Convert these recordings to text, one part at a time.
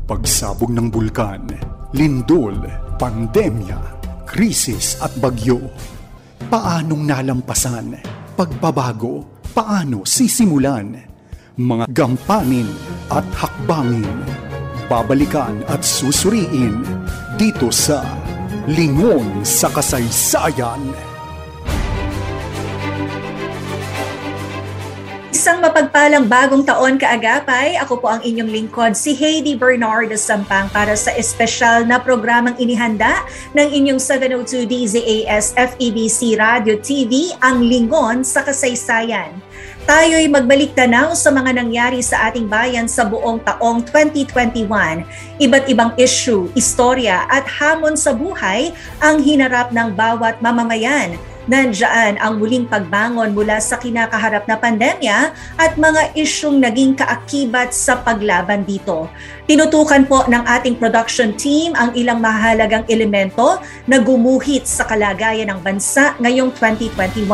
Pagsabog ng bulkan, lindol, pandemya, krisis at bagyo. Paanong nalampasan? Pagbabago, paano sisimulan? Mga gampanin at hakbangin. Babalikan at susuriin dito sa Lingon sa Kasaysayan. Isang mapagpalang bagong taon kaagapay, ako po ang inyong lingkod, si Heidi Bernardo Sampang para sa espesyal na programang inihanda ng inyong 702 DZAS FEBC Radio TV, ang Lingon sa Kasaysayan. Tayo'y magbalik tanaw sa mga nangyari sa ating bayan sa buong taong 2021. Iba't ibang issue, istorya at hamon sa buhay ang hinarap ng bawat mamamayan. Nandiyan ang muling pagbangon mula sa kinakaharap na pandemya at mga isyung naging kaakibat sa paglaban dito. Tinutukan po ng ating production team ang ilang mahalagang elemento na gumuhit sa kalagayan ng bansa ngayong 2021.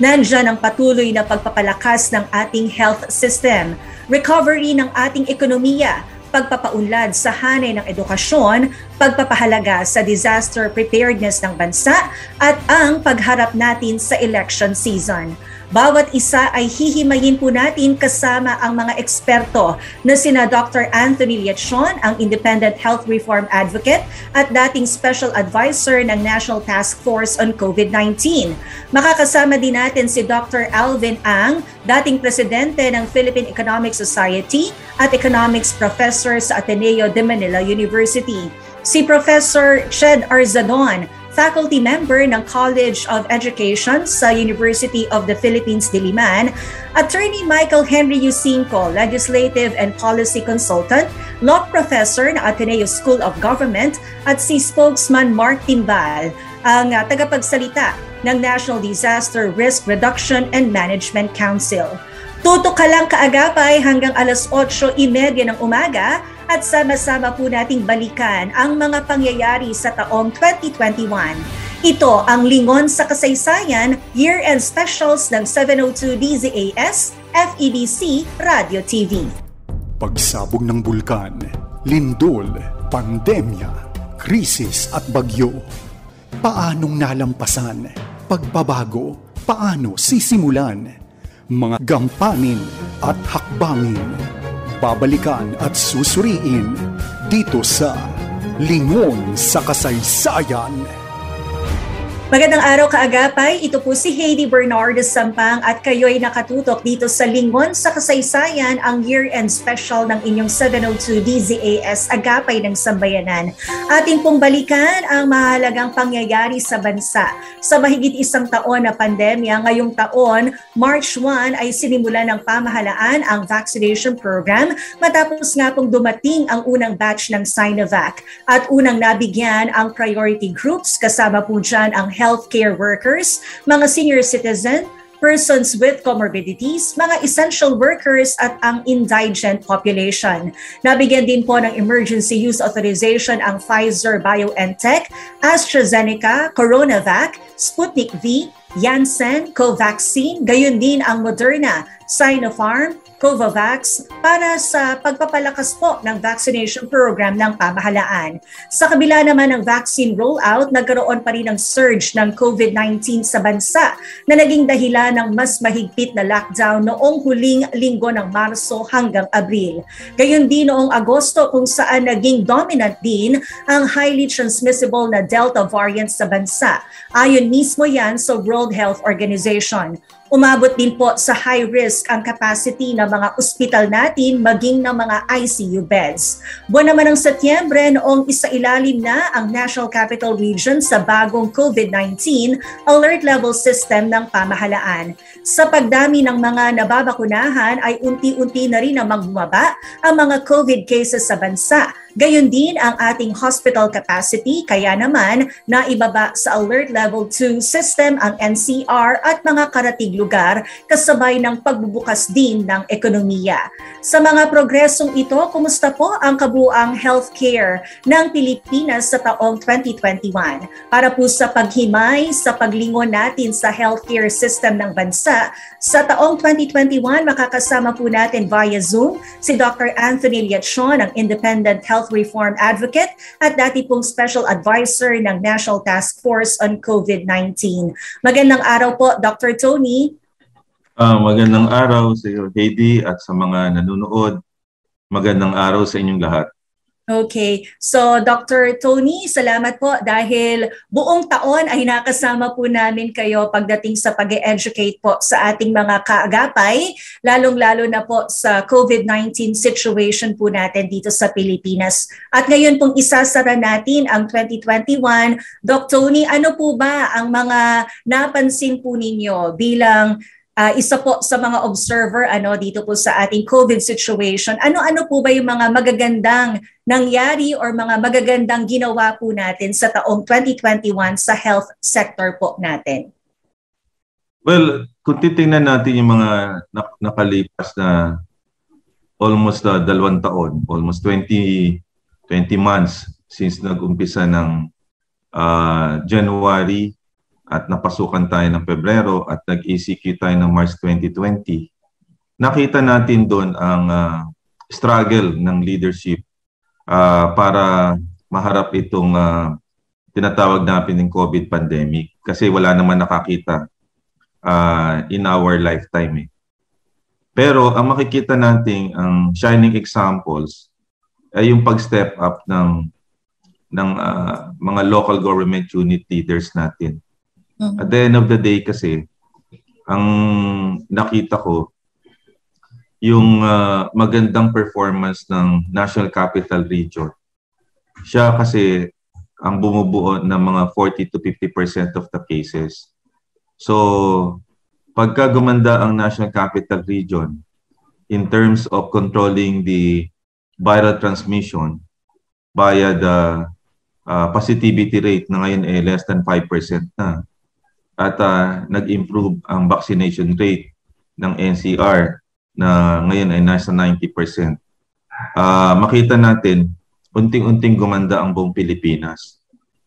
Nandiyan ang patuloy na pagpapalakas ng ating health system, recovery ng ating ekonomiya, pagpapaunlad sa hanay ng edukasyon, pagpapahalaga sa disaster preparedness ng bansa, at ang pagharap natin sa election season. Bawat isa ay hihimayin po natin kasama ang mga eksperto na sina Dr. Anthony Liachon, ang Independent Health Reform Advocate at dating Special Advisor ng National Task Force on COVID-19. Makakasama din natin si Dr. Alvin Ang, dating Presidente ng Philippine Economic Society at Economics Professor sa Ateneo de Manila University. Si Professor Ched Arzadon, faculty member ng College of Education sa University of the Philippines, Diliman, Attorney Michael Henry Yusinco, Legislative and Policy Consultant, Law Professor ng Ateneo School of Government, at si Spokesman Mark Timbal, ang tagapagsalita ng National Disaster Risk Reduction and Management Council. Tutok ka lang kaagapay hanggang alas 8:30 ng umaga at sama-sama po nating balikan ang mga pangyayari sa taong 2021. Ito ang Lingon sa Kasaysayan, year-end specials ng 702 DZAS FEBC Radio TV. Pagsabog ng bulkan, lindol, pandemya, krisis at bagyo. Paanong nalampasan? Pagbabago, paano sisimulan? Mga gampanin at hakbangin. Babalikan at susuriin dito sa Lingon sa Kasaysayan. Magandang araw kaagapay, ito po si Heidi Bernardo Sampang at kayo'y nakatutok dito sa Lingon sa Kasaysayan, ang year-end special ng inyong 702 DZAS Agapay ng Sambayanan. Ating pong balikan ang mahalagang pangyayari sa bansa. Sa mahigit isang taon na pandemya, ngayong taon, March 1 ay sinimulan ng pamahalaan ang vaccination program matapos nga pong dumating ang unang batch ng Sinovac at unang nabigyan ang priority groups, kasama po dyan ang healthcare workers, mga senior citizen, persons with comorbidities, mga essential workers at ang indigent population. Nabigyan din po ng emergency use authorization ang Pfizer-BioNTech, AstraZeneca, CoronaVac, Sputnik V, Janssen, Covaxin, gayon din ang Moderna, Sinopharm, Covovax para sa pagpapalakas po ng vaccination program ng pamahalaan. Sa kabila naman ng vaccine rollout, nagkaroon pa rin ng surge ng COVID-19 sa bansa na naging dahilan ng mas mahigpit na lockdown noong huling linggo ng Marso hanggang Abril. Gayon din noong Agosto kung saan naging dominant din ang highly transmissible na Delta variant sa bansa. Ayon mismo yan sa World Health Organization. Umabot din po sa high risk ang capacity ng mga ospital natin maging ng mga ICU beds. Buwan naman ng Setyembre noong isailalim na ang National Capital Region sa bagong COVID-19 alert level system ng pamahalaan. Sa pagdami ng mga nababakunahan ay unti-unti na rin namang bumaba ang mga COVID cases sa bansa. Gayon din ang ating hospital capacity, kaya naman naibaba sa Alert Level 2 system ang NCR at mga karatig lugar kasabay ng pagbubukas din ng ekonomiya. Sa mga progresong ito, kumusta po ang kabuang healthcare ng Pilipinas sa taong 2021? Para po sa paghimay sa paglingon natin sa healthcare system ng bansa, sa taong 2021 makakasama po natin via Zoom si Dr. Anthony Liachon, ang Independent Health health reform advocate at dati pong special advisor ng National Task Force on COVID-19. Magandang araw po, Dr. Tony. Magandang araw sa iyo, Heidi, at sa mga nanonood. Magandang araw sa inyong lahat. Okay. So, Dr. Tony, salamat po dahil buong taon ay nakasama po namin kayo pagdating sa pag-educate po sa ating mga kaagapay, lalong-lalo na po sa COVID-19 situation po natin dito sa Pilipinas. At ngayon pong isasara natin ang 2021. Dr. Tony, ano po ba ang mga napansin po ninyo bilang isa po sa mga observer dito po sa ating COVID situation? Ano po ba yung mga magagandang nangyari or mga magagandang ginawa po natin sa taong 2021 sa health sector po natin? Well, kung titingnan natin yung mga nakalipas na almost 2 taon, almost 20 months since nag-umpisa ng January, at napasukan tayo ng Pebrero at nag-ECQ tayo ng March 2020, nakita natin doon ang struggle ng leadership para maharap itong tinatawag natin ng COVID pandemic, kasi wala naman nakakita in our lifetime. Pero ang makikita natin, ang shining examples ay yung pag-step up ng mga local government unit leaders natin. At the end of the day kasi, ang nakita ko, yung magandang performance ng National Capital Region. Siya kasi ang bumubuo ng mga 40 to 50% of the cases. So, pagka gumanda ang National Capital Region in terms of controlling the viral transmission via the positivity rate na ngayon ay less than 5% na, at nag-improve ang vaccination rate ng NCR na ngayon ay nasa 90%. Makita natin, unting-unting gumanda ang buong Pilipinas.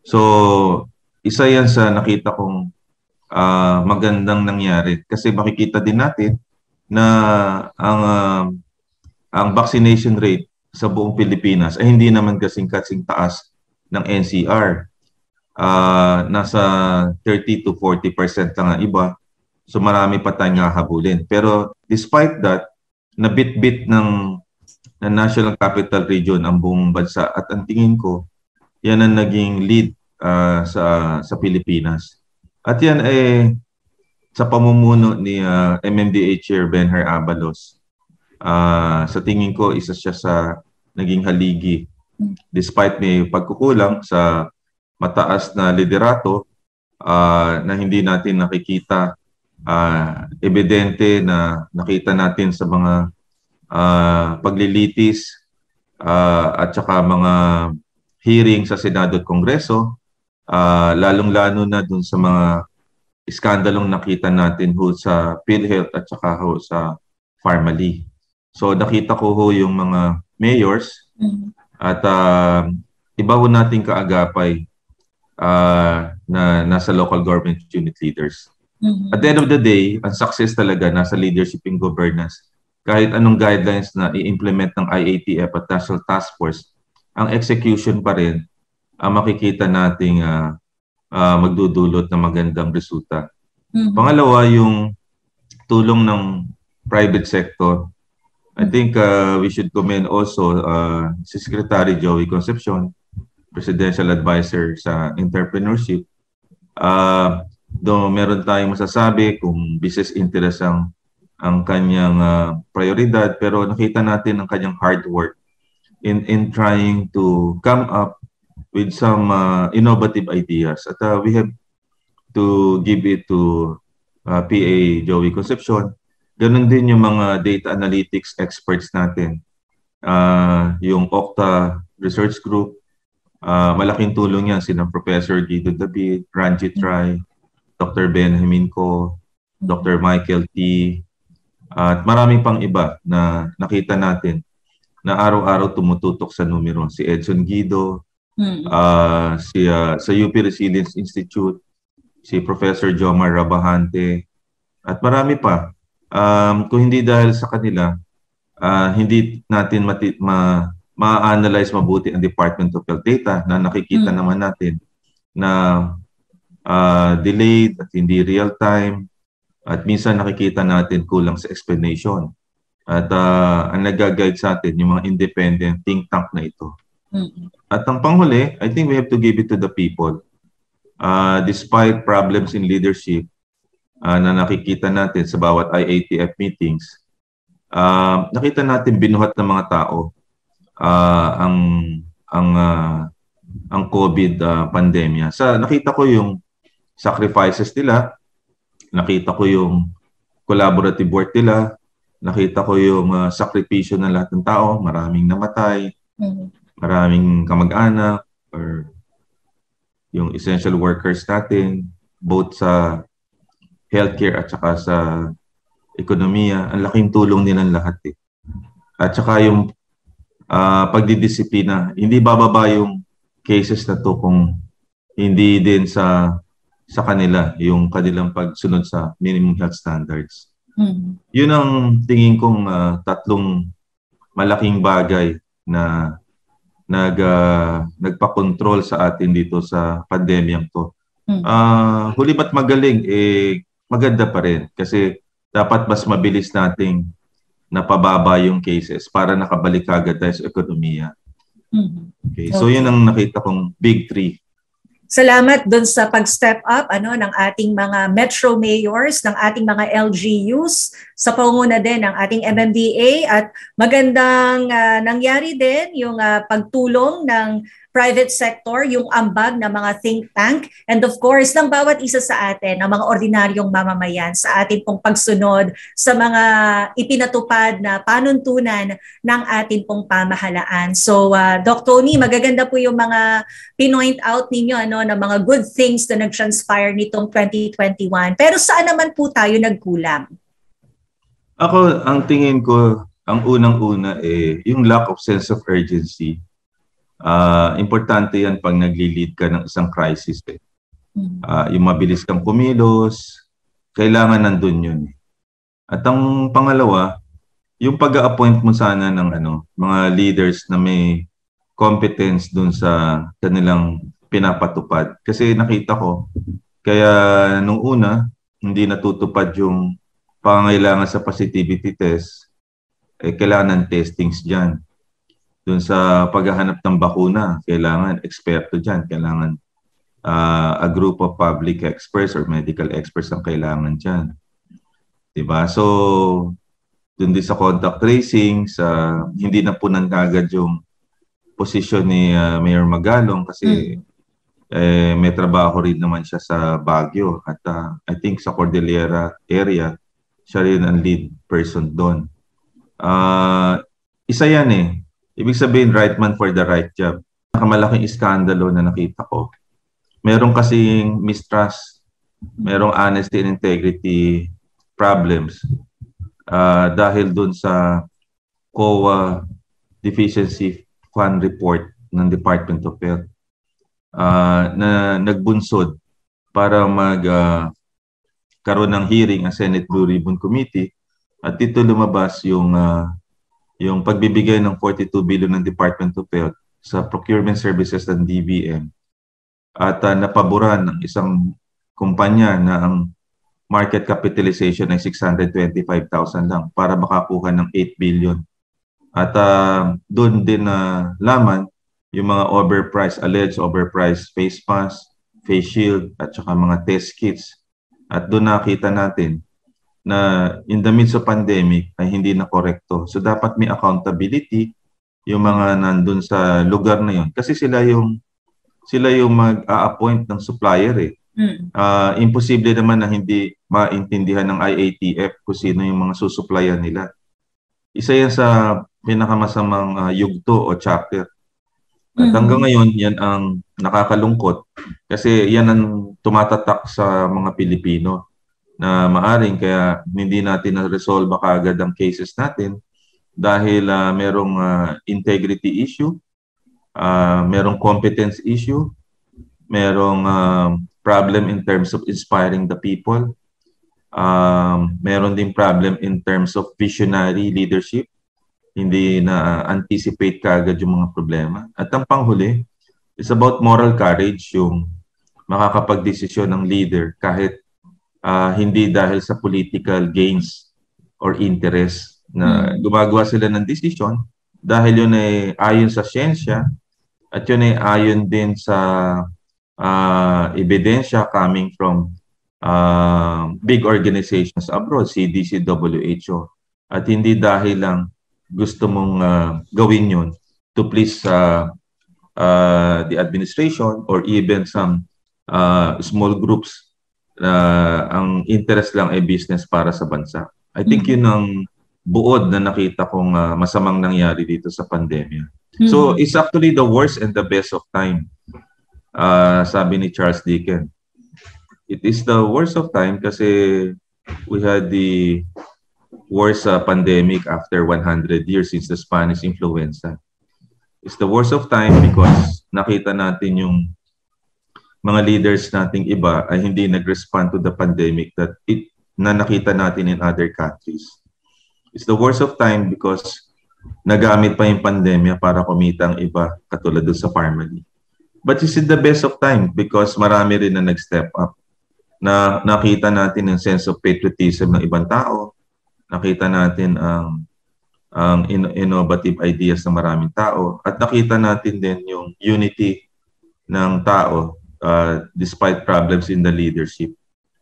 So, isa yan sa nakita kong magandang nangyari. Kasi makikita din natin na ang vaccination rate sa buong Pilipinas ay hindi naman kasing taas ng NCR. Nasa 30 to 40% lang ang iba. So marami pa tayong hahabulin. Pero despite that, nabit-bit ng National Capital Region ang buong bansa. At ang tingin ko, yan ang naging lead sa Pilipinas. At yan ay sa pamumuno ni MMDA Chair Benher Abalos. Sa tingin ko, isa siya sa naging haligi. Despite may pagkukulang sa mataas na liderato na hindi natin nakikita, evidente na nakita natin sa mga paglilitis at saka mga hearing sa Senado at Kongreso, lalong-lalo na dun sa mga iskandalong nakita natin sa PhilHealth at saka sa Pharmally. So nakita ko yung mga mayors at iba ho nating kaagapay na nasa local government unit leaders. At the end of the day, ang success talaga nasa leadership and governance. Kahit anong guidelines na i-implement ng IATF at National Task Force, ang execution pa rin ang makikita nating magdudulot ng magandang resulta. Pangalawa, yung tulong ng private sector. I think we should commend also si Secretary Joey Concepcion, Presidential Advisor sa Entrepreneurship. Though meron tayong masasabi kung business interest ang kanyang prioridad, pero nakita natin ang kanyang hard work in trying to come up with some innovative ideas. At we have to give it to PA Joey Concepcion. Ganon din yung mga data analytics experts natin. Yung Okta Research Group, malaking tulong yan sina Professor Guido David, Ranjit Rai, Dr. Benjamin Ko, Dr. Michael T. At maraming pang iba na nakita natin na araw-araw tumututok sa numero. Si Edson Guido, sa UP Resilience Institute, si Professor Jomar Rabahante, at marami pa. Kung hindi dahil sa kanila, hindi natin ma-analyze mabuti ang Department of Health data na nakikita naman natin na delayed at hindi real time, at minsan nakikita natin kulang sa explanation. At ang nag-guide sa atin yung mga independent think tank na ito. At ang panghuli, I think we have to give it to the people. Despite problems in leadership na nakikita natin sa bawat IATF meetings, nakita natin binuhat ng mga tao ang COVID pandemya. Nakita ko yung sacrifices nila, nakita ko yung collaborative work nila, nakita ko yung sakripisyo ng lahat ng tao, maraming namatay, maraming kamag-anak, or yung essential workers natin, both sa healthcare at saka sa ekonomiya. Ang laking tulong nilang lahat eh. At saka yung pagdidisiplina, hindi bababa yung cases na to kung hindi din sa kanila yung kanilang pagsunod sa minimum health standards. Yun ang tingin kong tatlong malaking bagay na nagpa-control sa atin dito sa pandemyang to. Huli ba't magaling, maganda pa rin kasi dapat mas mabilis nating napababa yung cases para nakabalik agad tayo sa ekonomiya. Okay. So yun ang nakita kong big three. Salamat doon sa pag-step up ng ating mga metro mayors, ng ating mga LGUs, sa pangunguna din ng ating MMDA, at magandang nangyari din yung pagtulong ng private sector, yung ambag ng mga think tank, and of course, ng bawat isa sa atin, ng mga ordinaryong mamamayan sa ating pong pagsunod sa mga ipinatupad na panuntunan ng ating pong pamahalaan. So, Doc Tony, magaganda po yung mga pinoint out ninyo na mga good things na nag-transpire nitong 2021. Pero saan naman po tayo nagkulang? Ako, ang tingin ko, ang unang-una yung lack of sense of urgency. Importante yan pag nagli-lead ka ng isang crisis. Yung mabilis kang kumilos, kailangan nandun yun. At ang pangalawa, yung pag-a-appoint mo sana ng mga leaders na may competence dun sa kanilang pinapatupad. Kasi nakita ko, kaya nung una, hindi natutupad yung pangangailangan sa positivity test, kailangan ng testings dyan. Doon sa paghahanap ng bakuna, kailangan eksperto dyan. Kailangan a group of public experts or medical experts ang kailangan dyan. Diba? So, doon din sa contact tracing, hindi na punan agad yung posisyon ni Mayor Magalong kasi may trabaho rin naman siya sa Baguio. At I think sa Cordillera area, siya rin ang lead person doon. Isa yan Ibig sabihin, right man for the right job. Nakamalaking iskandalo na nakita ko. Meron kasing mistrust, merong honesty and integrity problems dahil dun sa COA Deficiency Fund Report ng Department of Health na nagbunsod para karoon ng hearing ang Senate Blue Ribbon Committee, at dito lumabas yung pagbibigay ng 42 billion ng Department of Health sa procurement services ng DBM at napaboran ng isang kumpanya na ang market capitalization ay 625,000 lang para makakuha ng 8 billion. At doon din laman yung mga alleged overpriced face mask, face shield, at saka mga test kits. At doon nakita natin na in the midst of pandemic ay hindi na korekto. So dapat may accountability yung mga nandun sa lugar na yun. Kasi sila yung mag-a-appoint ng supplier Imposible naman na hindi maintindihan ng IATF kung sino yung mga susupplyan nila. Isa yan sa pinakamasamang yugto o chapter. At hanggang ngayon, yan ang nakakalungkot kasi yan ang tumatatak sa mga Pilipino na maaring kaya hindi natin na-resolve kaagad ang cases natin dahil merong integrity issue, merong competence issue, merong problem in terms of inspiring the people, meron ding problem in terms of visionary leadership, hindi na anticipate kaagad yung mga problema. At ang panghuli, it's about moral courage, yung makakapagdesisyon ng leader kahit hindi dahil sa political gains or interest na gumagawa sila ng desisyon dahil yun ay ayon sa siyensya at yun ay ayon din sa ebidensya coming from big organizations abroad, CDC, WHO. At hindi dahil lang gusto mong gawin yun to please the administration or even some small groups ang interest lang ay business para sa bansa. I think yun ang buod na nakita kong masamang nangyari dito sa pandemya. So it's actually the worst and the best of time. Sabi ni Charles Dickens. It is the worst of time kasi we had the worst pandemic after 100 years since the Spanish influenza. It's the worst of time because nakita natin yung mga leaders nating iba ay hindi nag-respond to the pandemic na nakita natin in other countries. It's the worst of time because nagamit pa yung pandemya para kumita ang iba katulad doon sa Parmali. But it's the best of time because marami rin na nag-step up. Na nakita natin yung sense of patriotism ng ibang tao. Nakita natin ang innovative ideas ng maraming tao. At nakita natin din yung unity ng tao despite problems in the leadership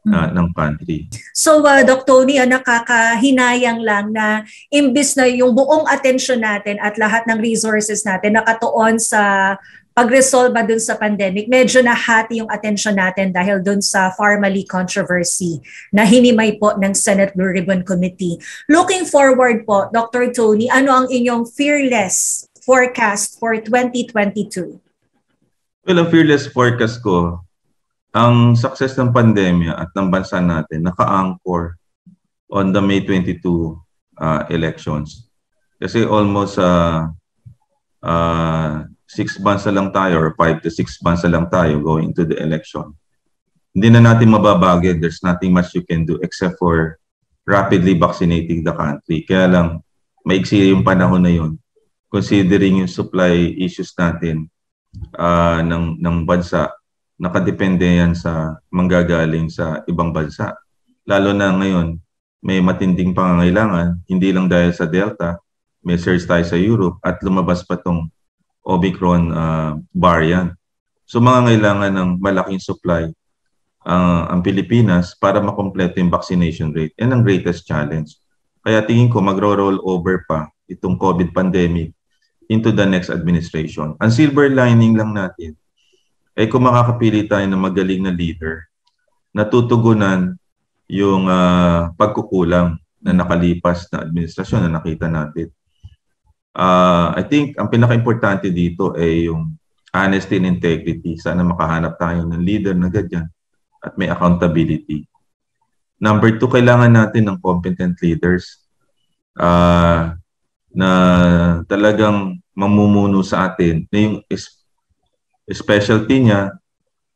ng country. So, Doc Tony, nakakahinayang lang na imbis na yung buong atensyon natin at lahat ng resources natin nakatuon sa pag-resolve dun sa pandemic, medyo nahati yung atensyon natin dahil dun sa Parmali controversy na hinimay po ng Senate Blue Ribbon Committee. Looking forward po, Dr. Tony, ano ang inyong fearless forecast for 2022? Well, ang fearless forecast ko, ang success ng pandemya at ng bansa natin naka-anchor on the May 22 elections. Kasi almost 6 months na lang tayo or 5 to 6 months na lang tayo going to the election. Hindi na natin mababagay. There's nothing much you can do except for rapidly vaccinating the country. Kaya lang, maiksi yung panahon na yun. Considering yung supply issues natin ng bansa, nakadepende yan sa manggagaling sa ibang bansa. Lalo na ngayon, may matinding pangangailangan, hindi lang dahil sa Delta, may surge tayo sa Europe at lumabas pa tong Omicron variant. So mga kailangan ng malaking supply ang Pilipinas para makompleto yung vaccination rate. Yan ang greatest challenge. Kaya tingin ko magro-roll over pa itong COVID pandemic into the next administration. Ang silver lining lang natin ay kung makakapili tayo ng magaling na leader na tutugunan yung pagkukulang na nakalipas na administrasyon na nakita natin. I think ang pinaka-importante dito ay yung honesty and integrity. Sana makahanap tayo ng leader na ganyan at may accountability. Number 2, kailangan natin ng competent leaders na talagang mamumuno sa atin. Na yung specialty niya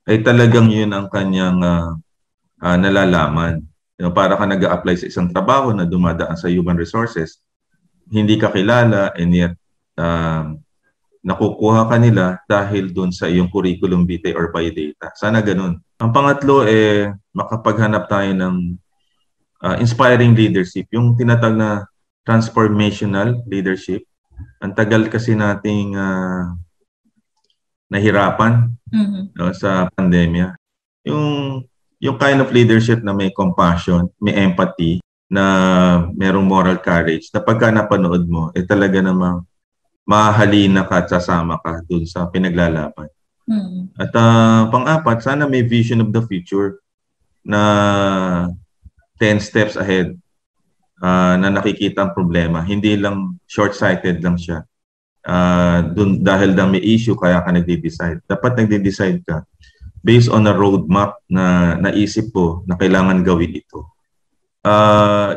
ay talagang yun ang kanyang nalalaman. Para ka nag-a-apply sa isang trabaho na dumadaan sa human resources, hindi ka kilala and yet nakukuha ka nila dahil dun sa iyong curriculum vitae or biodata. Sana ganun. Ang pangatlo makapaghanap tayo ng inspiring leadership, yung tinatag na transformational leadership. Ang tagal kasi nating nahirapan sa pandemya. Yung kind of leadership na may compassion, may empathy, na merong moral courage, na pagka napanood mo, talaga namang mahalina ka at sasama ka dun sa pinaglalaban. At pang-apat, sana may vision of the future na 10 steps ahead na nakikita ang problema. Hindi lang short-sighted lang siya. Dahil lang may issue, kaya ka nagde-decide. Dapat nagde-decide ka based on a roadmap na naisip po na kailangan gawin ito.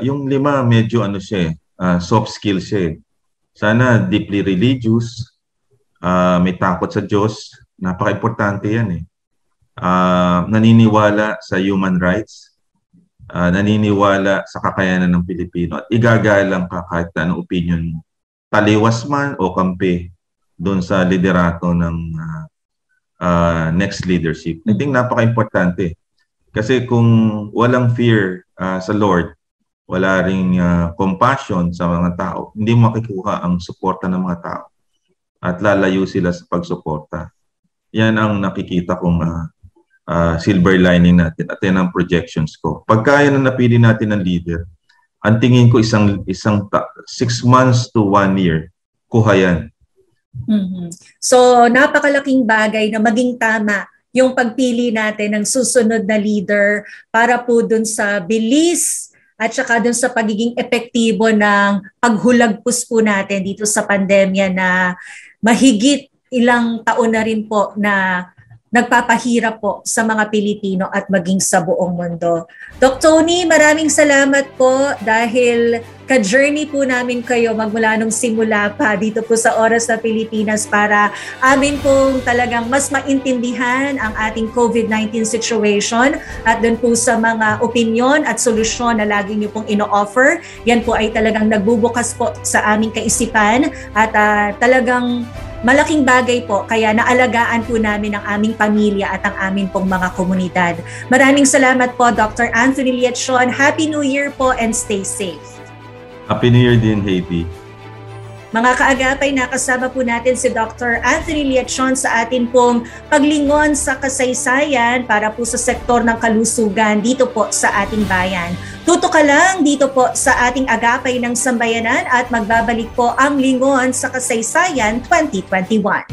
Yung 5, medyo soft skills siya. Sana deeply religious, may takot sa Diyos. Napaka-importante yan naniniwala sa human rights, naniniwala sa kakayanan ng Pilipino at igagalang ka kahit anong opinion mo. taliwas man o kampi doon sa liderato ng next leadership. I think napaka-importante. Kasi kung walang fear sa Lord, wala ring compassion sa mga tao, hindi mo makikuha ang suporta ng mga tao at lalayo sila sa pagsuporta. Yan ang nakikita kong silver lining natin at yan ang projections ko. Pagka yan ang napili natin ng leader, ang tingin ko isang 6 months to 1 year, kuha yan. So napakalaking bagay na maging tama yung pagpili natin ng susunod na leader para po dun sa bilis at saka dun sa pagiging epektibo ng paghulagpos po natin dito sa pandemya na mahigit ilang taon na rin po na nagpapahirap po sa mga Pilipino at maging sa buong mundo. Doc Tony, maraming salamat po dahil ka-journey po namin kayo magmula nung simula pa dito po sa Oras na Pilipinas para amin pong talagang mas maintindihan ang ating COVID-19 situation at dun po sa mga opinyon at solusyon na lagi niyo pong ino-offer. Yan po ay talagang nagbubukas po sa aming kaisipan at talagang malaking bagay po, kaya naalagaan po namin ang aming pamilya at ang aming pong mga komunidad. Maraming salamat po, Dr. Anthony Liachon. Happy New Year po and stay safe. Happy New Year din, Haiti. Mga kaagapay, nakasama po natin si Dr. Anthony Liachon sa atin pong paglingon sa kasaysayan para po sa sektor ng kalusugan dito po sa ating bayan. Tutok ka lang dito po sa ating Agapay ng Sambayanan at magbabalik po ang Lingon sa Kasaysayan 2021.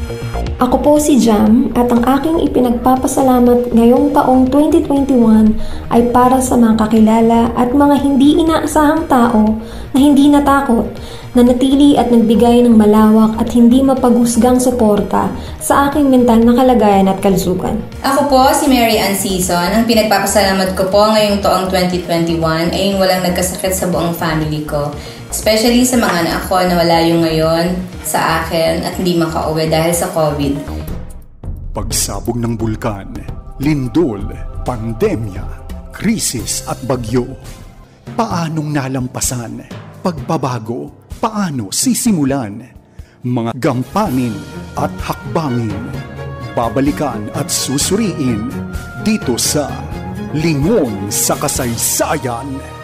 Ako po si Jam at ang aking ipinagpapasalamat ngayong taong 2021 ay para sa mga kakilala at mga hindi inaasahang tao na hindi natakot, nanatili at nagbigay ng malawak at hindi mapaghusgang suporta sa aking mental na kalagayan at kalusugan. Ako po si Mary Ann Season. Ang pinagpapasalamat ko po ngayong taong 2021 ay yung walang nagkasakit sa buong family ko. Especially sa mga anak ko na wala yung ngayon sa akin at hindi makauwi dahil sa COVID. Pagsabog ng bulkan, lindol, pandemya, krisis at bagyo. Paanong nalampasan? Pagbabago? Paano sisimulan? Mga gampanin at hakbangin. Babalikan at susuriin dito sa Lingon sa Kasaysayan.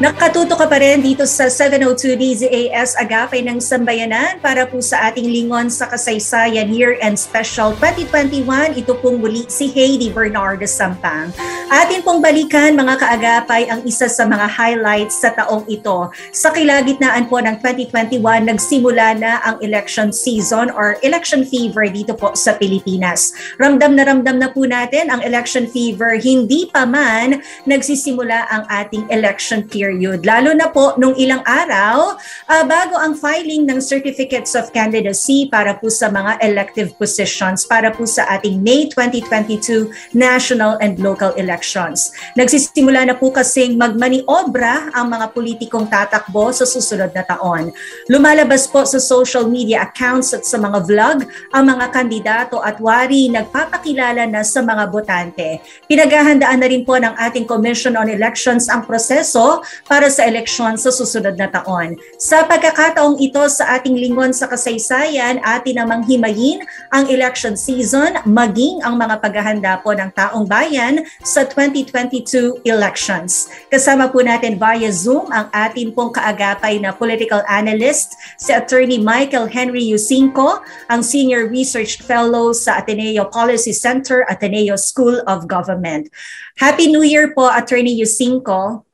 Nakatuto ka pa rin dito sa 702 DZAS Agapay ng Sambayanan para po sa ating Lingon sa Kasaysayan Year-End Special 2021. Ito pong muli si Heidi Bernardo Sampang. Atin pong balikan mga kaagapay ang isa sa mga highlights sa taong ito. Sa kilagitnaan po ng 2021, nagsimula na ang election season or election fever dito po sa Pilipinas. Ramdam na po natin ang election fever, hindi pa man nagsisimula ang ating election period. Lalo na po nung ilang araw bago ang filing ng certificates of candidacy para po sa mga elective positions para po sa ating May 2022 national and local elections. Nagsisimula na po kasing magmaniobra ang mga politikong tatakbo sa susunod na taon. Lumalabas po sa social media accounts at sa mga vlog ang mga kandidato at wari nagpapakilala na sa mga botante. Pinaghahandaan na rin po ng ating Commission on Elections ang proseso para sa eleksyon sa susunod na taon. Sa pagkakataong ito sa ating Lingon sa Kasaysayan, atin namang himayin ang election season maging ang mga paghahanda po ng taong bayan sa 2022 elections. Kasama po natin via Zoom ang atin pong kaagapay na political analyst, si Attorney Michael Henry Yusinko, ang Senior Research Fellow sa Ateneo Policy Center, Ateneo School of Government. Happy New Year po, Attorney Yusinko.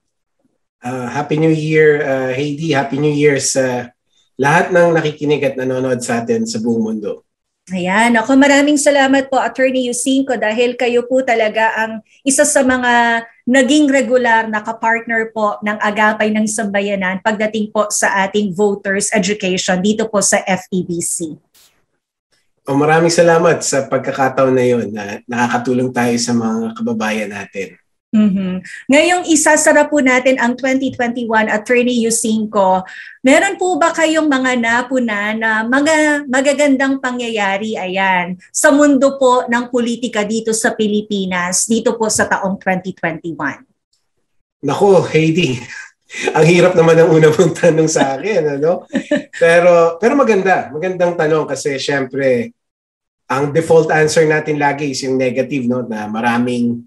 Happy New Year, Heidi. Happy New Year sa lahat ng nakikinig at nanonood sa atin sa buong mundo. Ayan, ako maraming salamat po Attorney Yusinko dahil kayo po talaga ang isa sa mga naging regular na kapartner po ng Agapay ng Sambayanan pagdating po sa ating voters education dito po sa FEBC. Maraming salamat sa pagkakataon na yun na nakakatulong tayo sa mga kababayan natin. Ngayong isasara po natin ang 2021, Attorney Yusinko, meron po ba kayong mga napuna na mga magagandang pangyayari ayan sa mundo po ng politika dito sa Pilipinas, dito po sa taong 2021? Nako, Heidi, Ang hirap naman ang una mong tanong sa akin, ano? Pero magandang tanong kasi syempre ang default answer natin lagi is yung negative, no, na maraming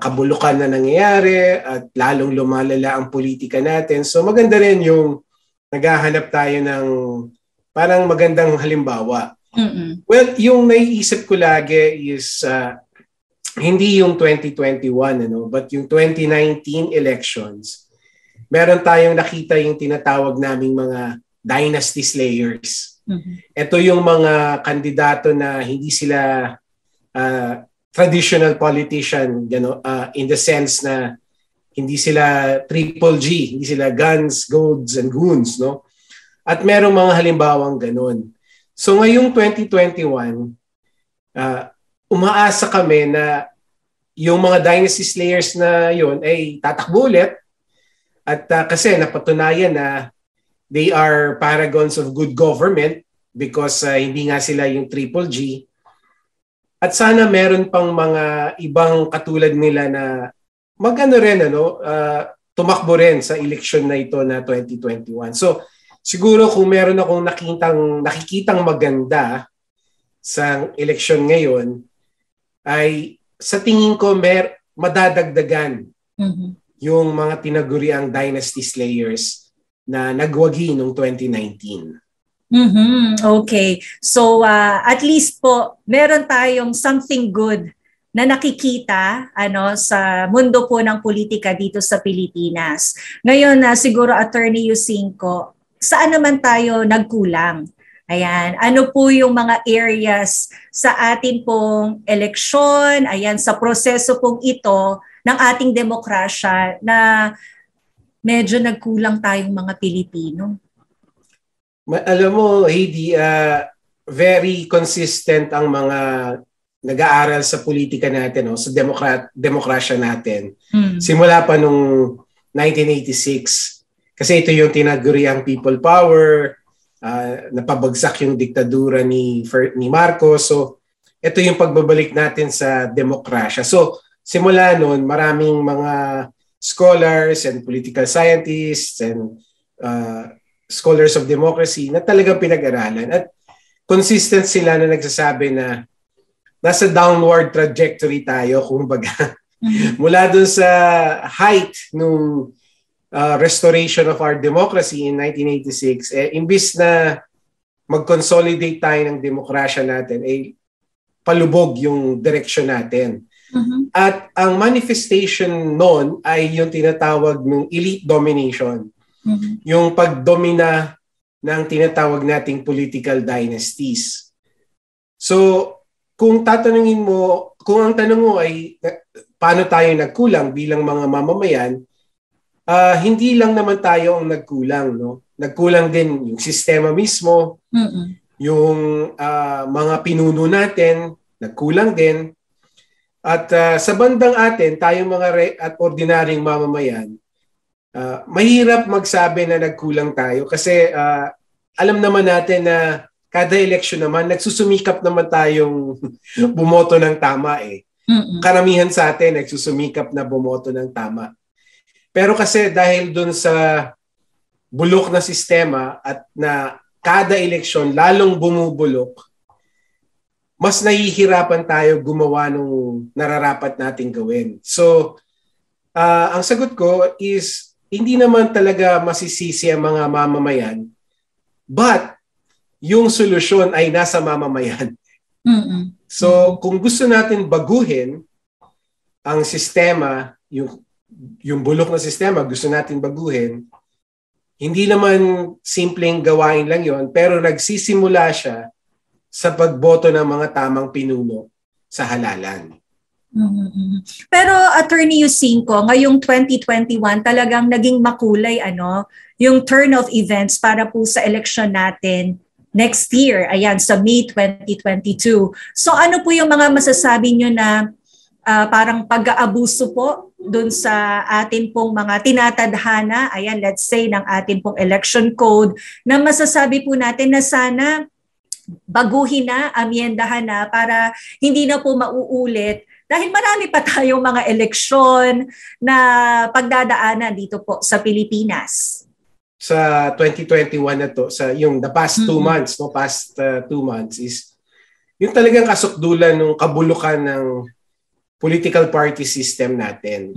kabulukan na nangyayari at lalong lumalala ang politika natin. So maganda rin yung naghahanap tayo ng parang magandang halimbawa. Mm-mm. Well, yung naiisip ko lagi is hindi yung 2021, ano, but yung 2019 elections. Meron tayong nakita yung tinatawag naming mga dynasty slayers. Mm-hmm. Ito yung mga kandidato na hindi sila traditional politician, in the sense na hindi sila triple G, hindi sila guns, goads, and goons, no? At merong mga halimbawang ganun. So ngayong 2021, umaasa kami na yung mga dynasty slayers na yun ay tatakbo ulit. At kasi napatunayan na they are paragons of good government because hindi nga sila yung triple G. At sana meron pang mga ibang katulad nila na tumakbo rin sa eleksyon na ito na 2021. So siguro kung meron akong nakikitang maganda sa eleksyon ngayon ay sa tingin ko madadagdagan yung mga tinaguriang dynasty slayers na nagwagi noong 2019. Okay. So at least po meron tayong something good na nakikita sa mundo po ng politika dito sa Pilipinas. Ngayon siguro Attorney Yusinko, saan naman tayo nagkulang? Ayan, ano po yung mga areas sa atin pong eleksyon, ayan, sa proseso pong ito ng ating demokrasya na medyo nagkulang tayong mga Pilipino? Alam mo, Heidi, very consistent ang mga nag-aaral sa politika natin, no, sa demokrasya natin. Simula pa nung 1986. Kasi ito yung tinaguriang people power, napabagsak yung diktadura ni Marcos. So, ito yung pagbabalik natin sa demokrasya. So, simula noon, maraming mga scholars and political scientists and scholars of democracy na talagang pinag-aralan. At consistent sila na nagsasabi na nasa downward trajectory tayo, kumbaga. Mula dun sa height nung restoration of our democracy in 1986, imbis na mag-consolidate tayo ng demokrasya natin, palubog yung direksyon natin. At ang manifestation noon ay yung tinatawag ng elite domination. Yung pagdomina ng tinatawag nating political dynasties. So, kung tatanungin mo, kung ang tanong mo ay paano tayo nagkulang bilang mga mamamayan, hindi lang naman tayo ang nagkulang, no? Nagkulang din yung sistema mismo, yung mga pinuno natin, nagkulang din. At sa bandang atin, tayong mga at ordinaryong mamamayan, mahirap magsabi na nagkulang tayo kasi alam naman natin na kada eleksyon naman, nagsusumikap naman tayong bumoto ng tama eh. Karamihan sa atin, nagsusumikap na bumoto ng tama. Pero kasi dahil dun sa bulok na sistema at na kada eleksyon lalong bumubulok, mas nahihirapan tayo gumawa nung nararapat nating gawin. So, ang sagot ko is hindi naman talaga masisisi ang mga mamamayan, but yung solusyon ay nasa mamamayan. So, kung gusto natin baguhin ang sistema, yung bulok na sistema, gusto natin baguhin, hindi naman simpleng gawain lang yon, pero nagsisimula siya sa pagboto ng mga tamang pinuno sa halalan. Pero Attorney Yusinko, ngayong 2021 talagang naging makulay yung turn of events para po sa eleksyon natin next year, ayan, sa May 2022. So ano po yung mga masasabi nyo na parang pag-aabuso po dun sa atin pong mga tinatadhana, ayan, let's say, ng atin pong election code, na masasabi po natin na sana baguhin na, amyendahan na para hindi na po mauulit Dahil marami pa tayong mga eleksyon na pagdadaanan dito po sa Pilipinas. Sa 2021 na to, sa yung the past 2 months, past 2 months is yung talagang kasukdulan ng kabulukan ng political party system natin.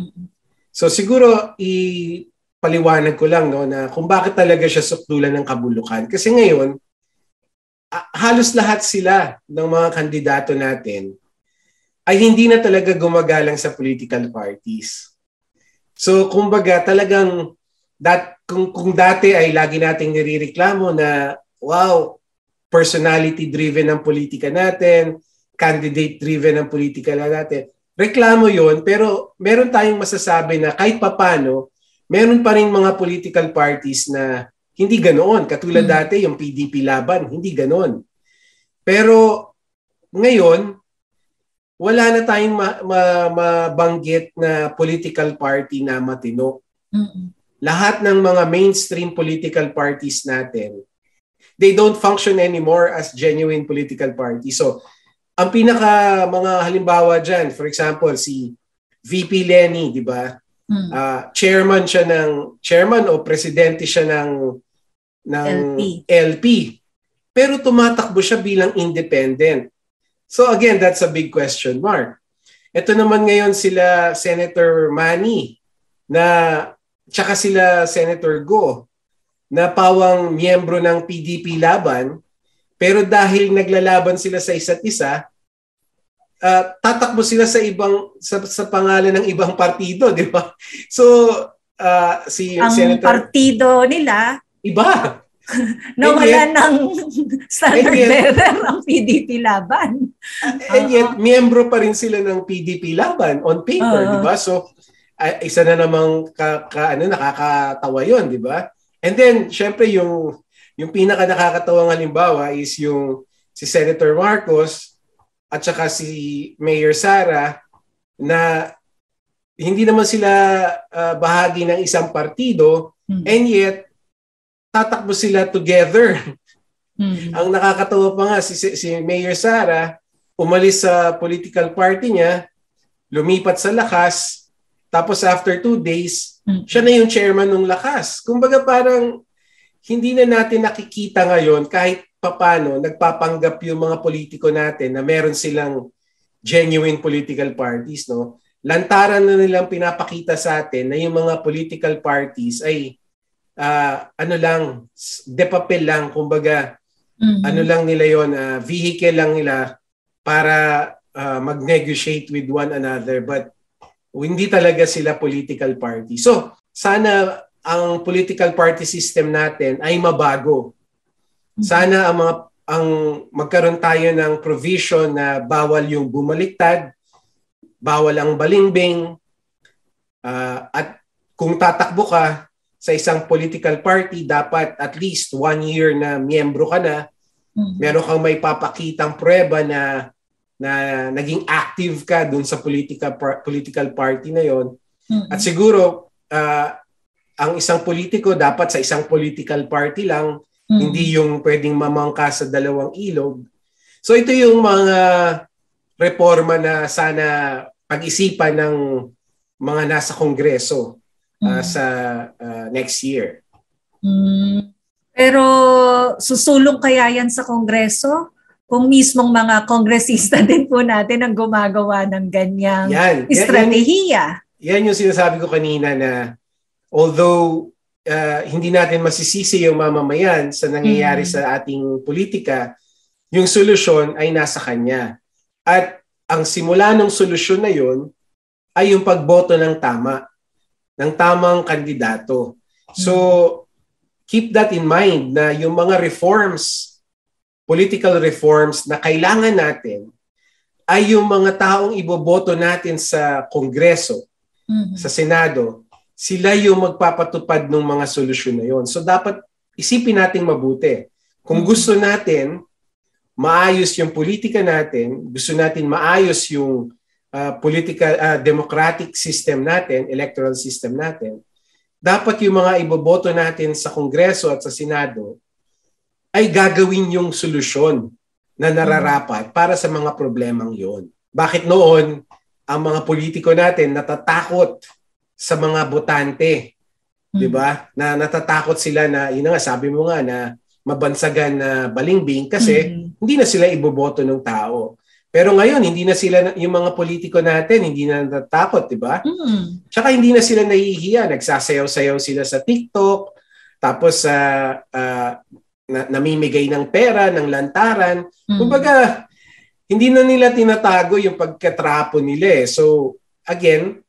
So siguro ipaliwanag ko lang na kung bakit talaga siya sukdulan ng kabulukan. Kasi ngayon, halos lahat sila ng mga kandidato natin ay hindi na talaga gumagalang sa political parties. So kumbaga talagang kung dati ay lagi nating nirereklamo na wow, personality-driven ang politika natin, candidate-driven ang politika natin. Reklamo yon, pero meron tayong masasabi na kahit papano, meron pa rin mga political parties na hindi ganoon. Katulad dati yung PDP laban, hindi ganoon. Pero ngayon, wala na tayong mabanggit na political party na matino. Lahat ng mga mainstream political parties natin, they don't function anymore as genuine political parties. So, ang pinaka mga halimbawa dyan, for example, si VP Lenny, di ba? Chairman o presidente siya ng LP. Pero tumatakbo siya bilang independent. So again, that's a big question mark. Ito naman ngayon sila Senator Manny tsaka sila Senator Go na pawang miyembro ng PDP laban, pero dahil naglalaban sila sa isa't isa, tatakbo sila sa pangalan ng ibang partido, di ba? So si ang Senator partido nila iba. Nawala ng standard bearer ang PDP laban. And yet, miyembro pa rin sila ng PDP laban on paper, di ba? So isa na namang nakakatawa yun, di ba? And then, syempre, yung pinaka nakakatawang halimbawa is si Senator Marcos at saka si Mayor Sara na hindi naman sila bahagi ng isang partido and yet tatakbo sila together. Ang nakakatawa pa nga, si Mayor Sara umalis sa political party niya, lumipat sa Lakas, tapos after 2 days, siya na yung chairman ng Lakas. Kumbaga parang hindi na natin nakikita ngayon kahit papano nagpapanggap yung mga politiko natin na meron silang genuine political parties. No? Lantaran na nilang pinapakita sa atin na yung mga political parties ay de papel lang. Kumbaga, lang nila yon, vehicle lang nila para mag-negotiate with one another. But hindi talaga sila political party. So, sana ang political party system natin ay mabago. Sana ang magkaroon tayo ng provision na bawal yung bumaliktad, bawal ang balimbing, at kung tatakbo ka sa isang political party, dapat at least 1 year na miyembro ka na, meron kang may papakitang prueba na naging active ka dun sa political party na yon. At siguro ang isang politiko dapat sa isang political party lang, hindi yung pwedeng mamangka sa 2 ilog. So ito yung mga reforma na sana pag-isipan ng mga nasa Kongreso sa next year. Pero susulong kaya yan sa Kongreso? Kung mismong mga kongresista din po natin ang gumagawa ng ganyang estratehiya. Yan yung sinasabi ko kanina na although hindi natin masisisi yung mamamayan sa nangyayari sa ating politika, yung solusyon ay nasa kanya. At ang simula ng solusyon na yun ay yung pagboto ng tamang kandidato. So, keep that in mind na yung mga political reforms na kailangan natin ay yung mga taong iboboto natin sa Kongreso, sa Senado, sila yung magpapatupad ng mga solusyon na yon. So dapat isipin natin mabuti. Kung gusto natin maayos yung politika natin, gusto natin maayos yung democratic system natin, electoral system natin, dapat yung mga iboboto natin sa Kongreso at sa Senado ay gagawin yung solusyon na nararapat para sa mga problemang yon. Bakit noon, ang mga politiko natin natatakot sa mga botante. 'Di ba? Na natatakot sila na, yun nga, sabi mo nga na mabansagan na balimbing kasi hindi na sila iboboto ng tao. Pero ngayon, hindi na sila, yung mga politiko natin, hindi na natatakot, 'di ba? Tsaka hindi na sila nahihiya, nagsasayaw-sayaw sila sa TikTok, tapos namimigay ng pera, ng lantaran. Kumbaga, hindi na nila tinatago yung pagkatrapo nila eh. So, again,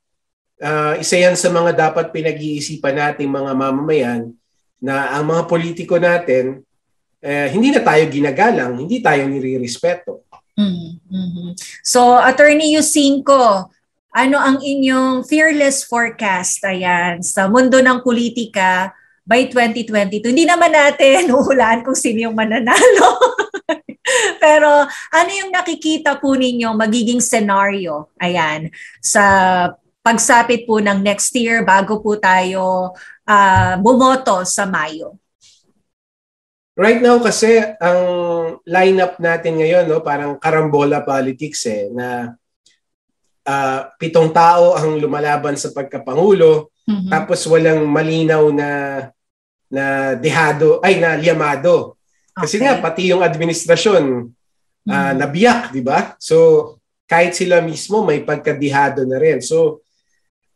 isa yan sa mga dapat pinag-iisipan nating mga mamamayan na ang mga politiko natin, hindi na tayo ginagalang, hindi tayo nire-respeto. So, Attorney Yusinko, ano ang inyong fearless forecast sa mundo ng politika by 2022? Hindi naman natin huhulaan kung sino yung mananalo. Pero ano yung nakikita po ninyo magiging scenario sa pagsapit po ng next year bago po tayo bumoto sa Mayo? Right now kasi ang lineup natin ngayon, no, parang karambola politics na 7 tao ang lumalaban sa pagkapangulo, tapos walang malinaw na dehado na liyamado. Kasi nga pati yung administrasyon nabiyak, di ba? So kahit sila mismo may pagkadihado na rin. So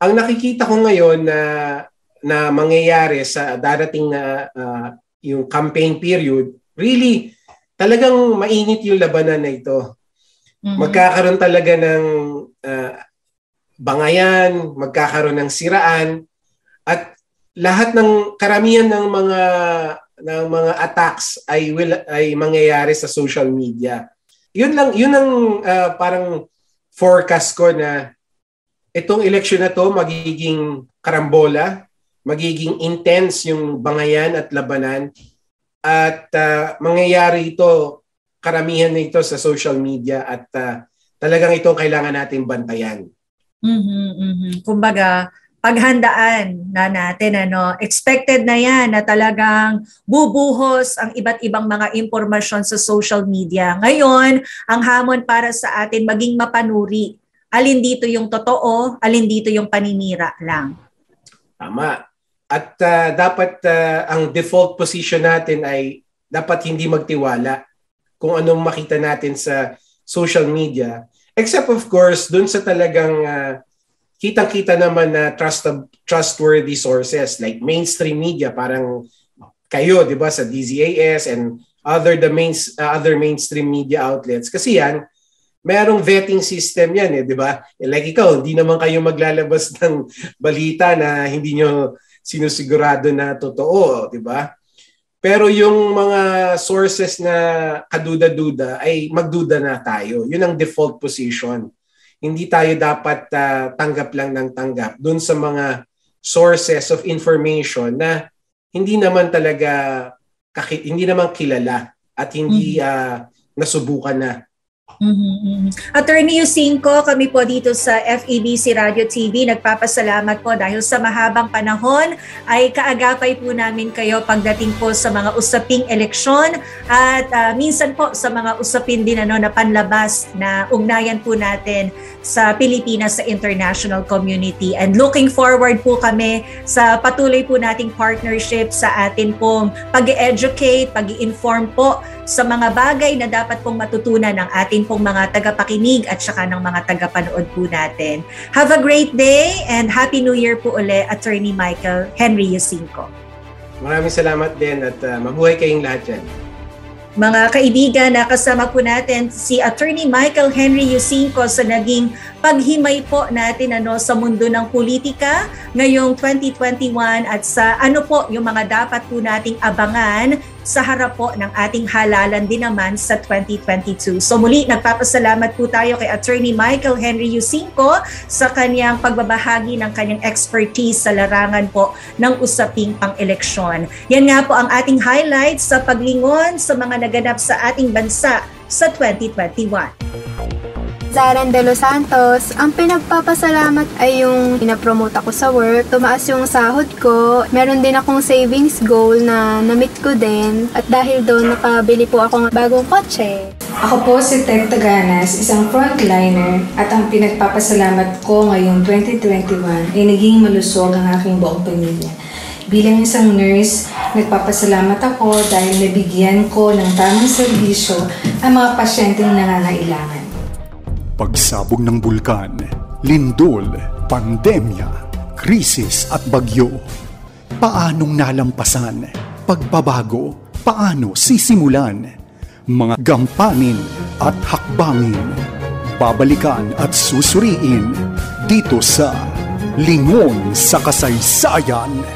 ang nakikita ko ngayon na mangyayari sa darating na yung campaign period, really talagang mainit yung labanan na ito. Magkakaroon talaga ng bangayan, magkakaroon ng siraan, at lahat ng karamihan ng mga attacks ay mangyayari sa social media. Yun ang parang forecast ko na itong election na to magiging karambola, magiging intense yung bangayan at labanan, at mangyayari ito, karamihan na ito sa social media, at talagang itong kailangan natin bantayan. Kumbaga, paghandaan na natin, expected na yan na talagang bubuhos ang iba't ibang mga impormasyon sa social media. Ngayon, ang hamon para sa atin maging mapanuri. Alin dito yung totoo, alin dito yung paninira lang. Tama. At dapat ang default position natin ay dapat hindi magtiwala kung anong makita natin sa social media. Except of course, dun sa talagang kitang-kita naman na trustworthy sources like mainstream media, parang kayo, di ba, sa DZAS and other mainstream media outlets. Kasi yan, merong vetting system yan, di ba? Like ikaw, hindi naman kayo maglalabas ng balita na hindi nyo sinusigurado na totoo, di ba? Pero yung mga sources na kaduda-duda ay magduda na tayo. Yun ang default position. Hindi tayo dapat tanggap lang ng tanggap dun sa mga sources of information na hindi naman talaga hindi naman kilala at hindi nasubukan na. Attorney Yusinko, kami po dito sa FEBC Radio TV nagpapasalamat po dahil sa mahabang panahon ay kaagapay po namin kayo pagdating po sa mga usaping eleksyon at minsan po sa mga usapin din na panlabas na ugnayan po natin sa Pilipinas sa international community, and looking forward po kami sa patuloy po nating partnership sa atin pong pag-educate, pag-i-inform po sa mga bagay na dapat pong matutunan ng ating pong mga tagapakinig at saka ng mga tagapanood po natin. Have a great day and Happy New Year po uli, Attorney Michael Henry Yusinko. Maraming salamat din at mabuhay kayong lahat dyan. Mga kaibigan, nakasama po natin si Attorney Michael Henry Yusinko sa naging paghimay po natin sa mundo ng politika ngayong 2021 at sa ano po yung mga dapat po nating abangan sa harap po ng ating halalan din naman sa 2022. So muli, nagpapasalamat po tayo kay Attorney Michael Henry Yusinko sa kanyang pagbabahagi ng kanyang expertise sa larangan po ng usaping pang-eleksyon. Yan nga po ang ating highlights sa paglingon sa mga naganap sa ating bansa sa 2021. Zaren De Los Santos, ang pinagpapasalamat ay yung pinapromote ako sa work, tumaas yung sahod ko, meron din akong savings goal na na-meet ko din at dahil doon nakabili po ako ng bagong kotse. Ako po si Ted Taganas, isang frontliner at ang pinagpapasalamat ko ngayong 2021 ay naging malusog ang aking buong pamilya. Bilang isang nurse, nagpapasalamat ako dahil nabigyan ko ng tamang serbisyo ang mga pasyenteng nangangailangan. Pagsabog ng bulkan, lindol, pandemya, krisis at bagyo. Paanong nalampasan? Pagbabago, paano sisimulan? Mga gampanin at hakbangin. Babalikan at susuriin dito sa Lingon sa Kasaysayan.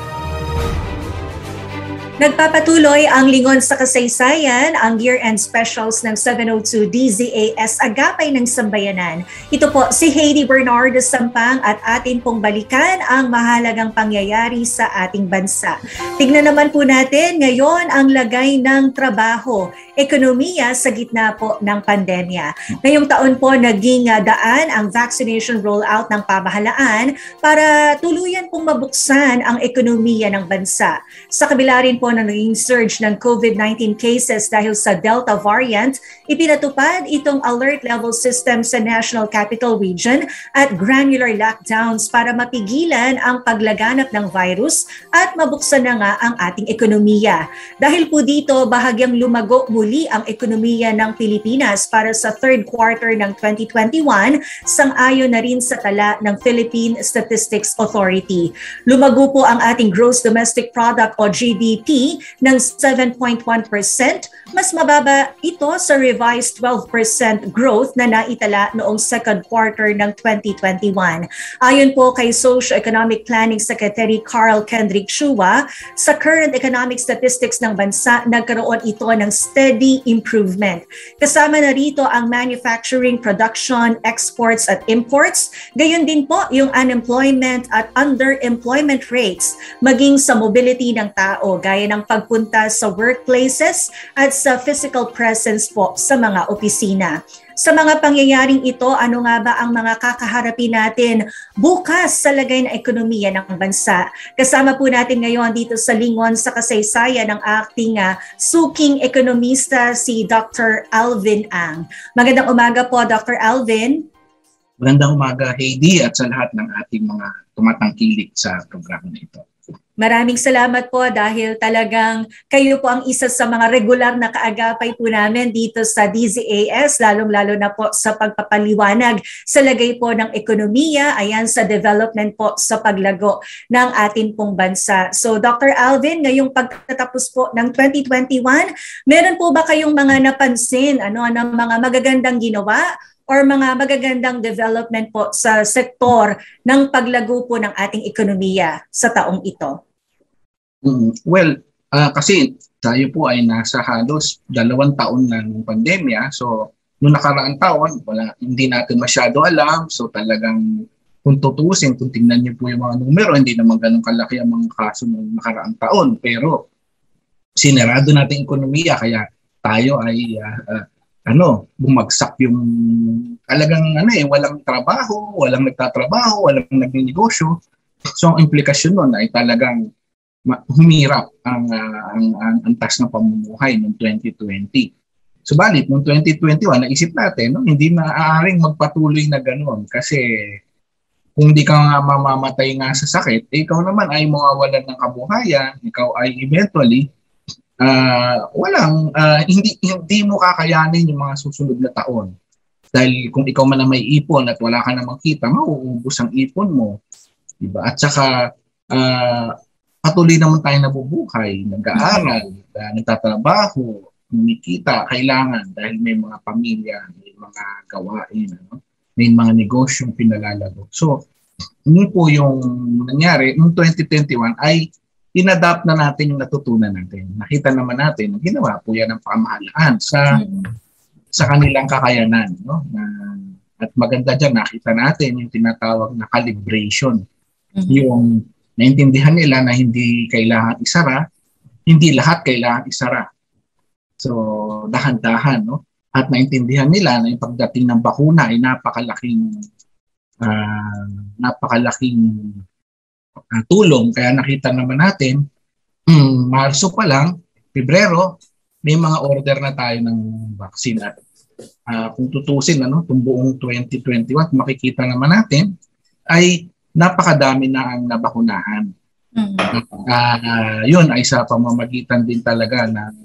Nagpapatuloy ang Lingon sa Kasaysayan, ang year-end specials ng 702 DZAS Agapay ng Sambayanan. Ito po si Heidi Bernardo Sampang at atin pong balikan ang mahalagang pangyayari sa ating bansa. Tignan naman po natin ngayon ang lagay ng trabaho, ekonomiya sa gitna po ng pandemya. Ngayong taon po naging daan ang vaccination rollout ng pamahalaan para tuluyan pong mabuksan ang ekonomiya ng bansa. Sa kabila rin po ng naging surge ng COVID-19 cases dahil sa Delta variant, ipinatupad itong alert level system sa National Capital Region at granular lockdowns para mapigilan ang paglaganap ng virus at mabuksan na nga ang ating ekonomiya. Dahil po dito, bahagyang lumago muli ang ekonomiya ng Pilipinas para sa third quarter ng 2021, sang-ayon na rin sa tala ng Philippine Statistics Authority. Lumago po ang ating gross domestic product o GDP ng 7.1%, mas mababa ito sa revised 12% growth na naitala noong second quarter ng 2021. Ayon po kay Socio-Economic Planning Secretary Carl Kendrick Chua, sa current economic statistics ng bansa, nagkaroon ito ng steady improvement. Kasama na rito ang manufacturing, production, exports at imports, gayon din po yung unemployment at underemployment rates, maging sa mobility ng tao, gaya ng pagpunta sa workplaces at sa physical presence po sa mga opisina. Sa mga pangyayaring ito, ano nga ba ang mga kakaharapin natin bukas sa lagay ng ekonomiya ng bansa? Kasama po natin ngayon dito sa Lingon sa Kasaysayan ng ating suking ekonomista, si Dr. Alvin Ang. Magandang umaga po, Dr. Alvin. Magandang umaga, Heidi, at sa lahat ng ating mga tumatangkilik sa programa na ito. Maraming salamat po dahil talagang kayo po ang isa sa mga regular na kaagapay po namin dito sa DZAS, lalong-lalo na po sa pagpapaliwanag sa lagay po ng ekonomiya, ayan, sa development po sa paglago ng atin pong bansa. So Dr. Alvin, ngayong pagtatapos po ng 2021, meron po ba kayong mga napansin ng mga magagandang ginawa or mga magagandang development po sa sektor ng paglago po ng ating ekonomiya sa taong ito? Well, kasi tayo po ay nasa halos 2 taon na ng pandemya. So, noong nakaraang taon, hindi natin masyado alam. So, talagang kung tutusin, kung tingnan niyo po yung mga numero, hindi naman ganun kalaki ang mga kaso noong nakaraang taon. Pero, sinarado natin ekonomiya, kaya tayo ay bumagsak yung talagang walang trabaho, walang nagtatrabaho, walang nagnegosyo. So ang implikasyon nun ay talagang humirap ang antas ng pamumuhay noong 2020. Subalit noong 2021 naisip natin hindi maaaring magpatuloy na ganoon kasi kung di ka nga mamamatay nga sa sakit, ikaw naman ay mawawalan ng kabuhayan, ikaw ay eventually hindi mo kakayanin yung mga susunod na taon. Dahil kung ikaw man na may ipon at wala ka namang kita, mauubos ang ipon mo. Diba? At saka patuloy naman tayo nabubuhay, nag-aaral, nagtatrabaho, kumikita, kailangan dahil may mga pamilya, may mga gawain, may mga negosyong pinalalago. So, yun po yung nangyari. Noong 2021 ay inadapt na natin yung natutunan natin. Nakita naman natin, ginawa po yan ng pamahalaan sa kanilang kakayanan. At maganda dyan, nakita natin yung tinatawag na calibration. Yung naintindihan nila na hindi kailangan isara, hindi lahat kailangan isara. So, dahan-dahan. at naintindihan nila na yung pagdating ng bakuna ay napakalaking tulong. Kaya nakita naman natin, Marso pa lang, Pebrero, may mga order na tayo ng vaccine. At kung tutusin, itong buong 2021, makikita naman natin ay napakadami na ang nabakunahan. Yun ay sa pamamagitan din talaga ng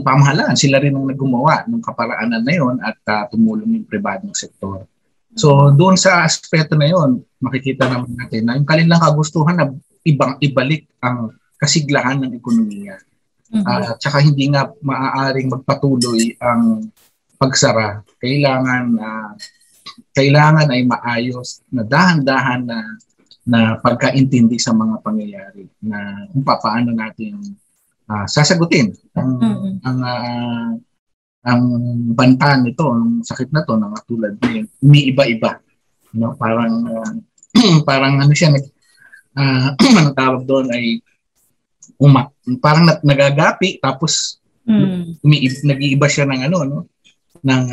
pamahalaan. Sila rin ang naggumawa ng kaparaanan na yun at tumulong yung pribadong sektor. So doon sa aspeto na yun, makikita naman natin na yung kanilang kagustuhan na ibalik ang kasiglahan ng ekonomiya. At saka hindi nga maaaring magpatuloy ang pagsara. Kailangan ay maayos na dahan-dahan na pagkaintindi sa mga pangyayari na kung paano natin sasagutin ang banta nito, ang sakit na to, ng tulad niya, umiiba-iba. Parang siya, ang tawag doon ay parang nagagapi, tapos nag-iiba siya ng ng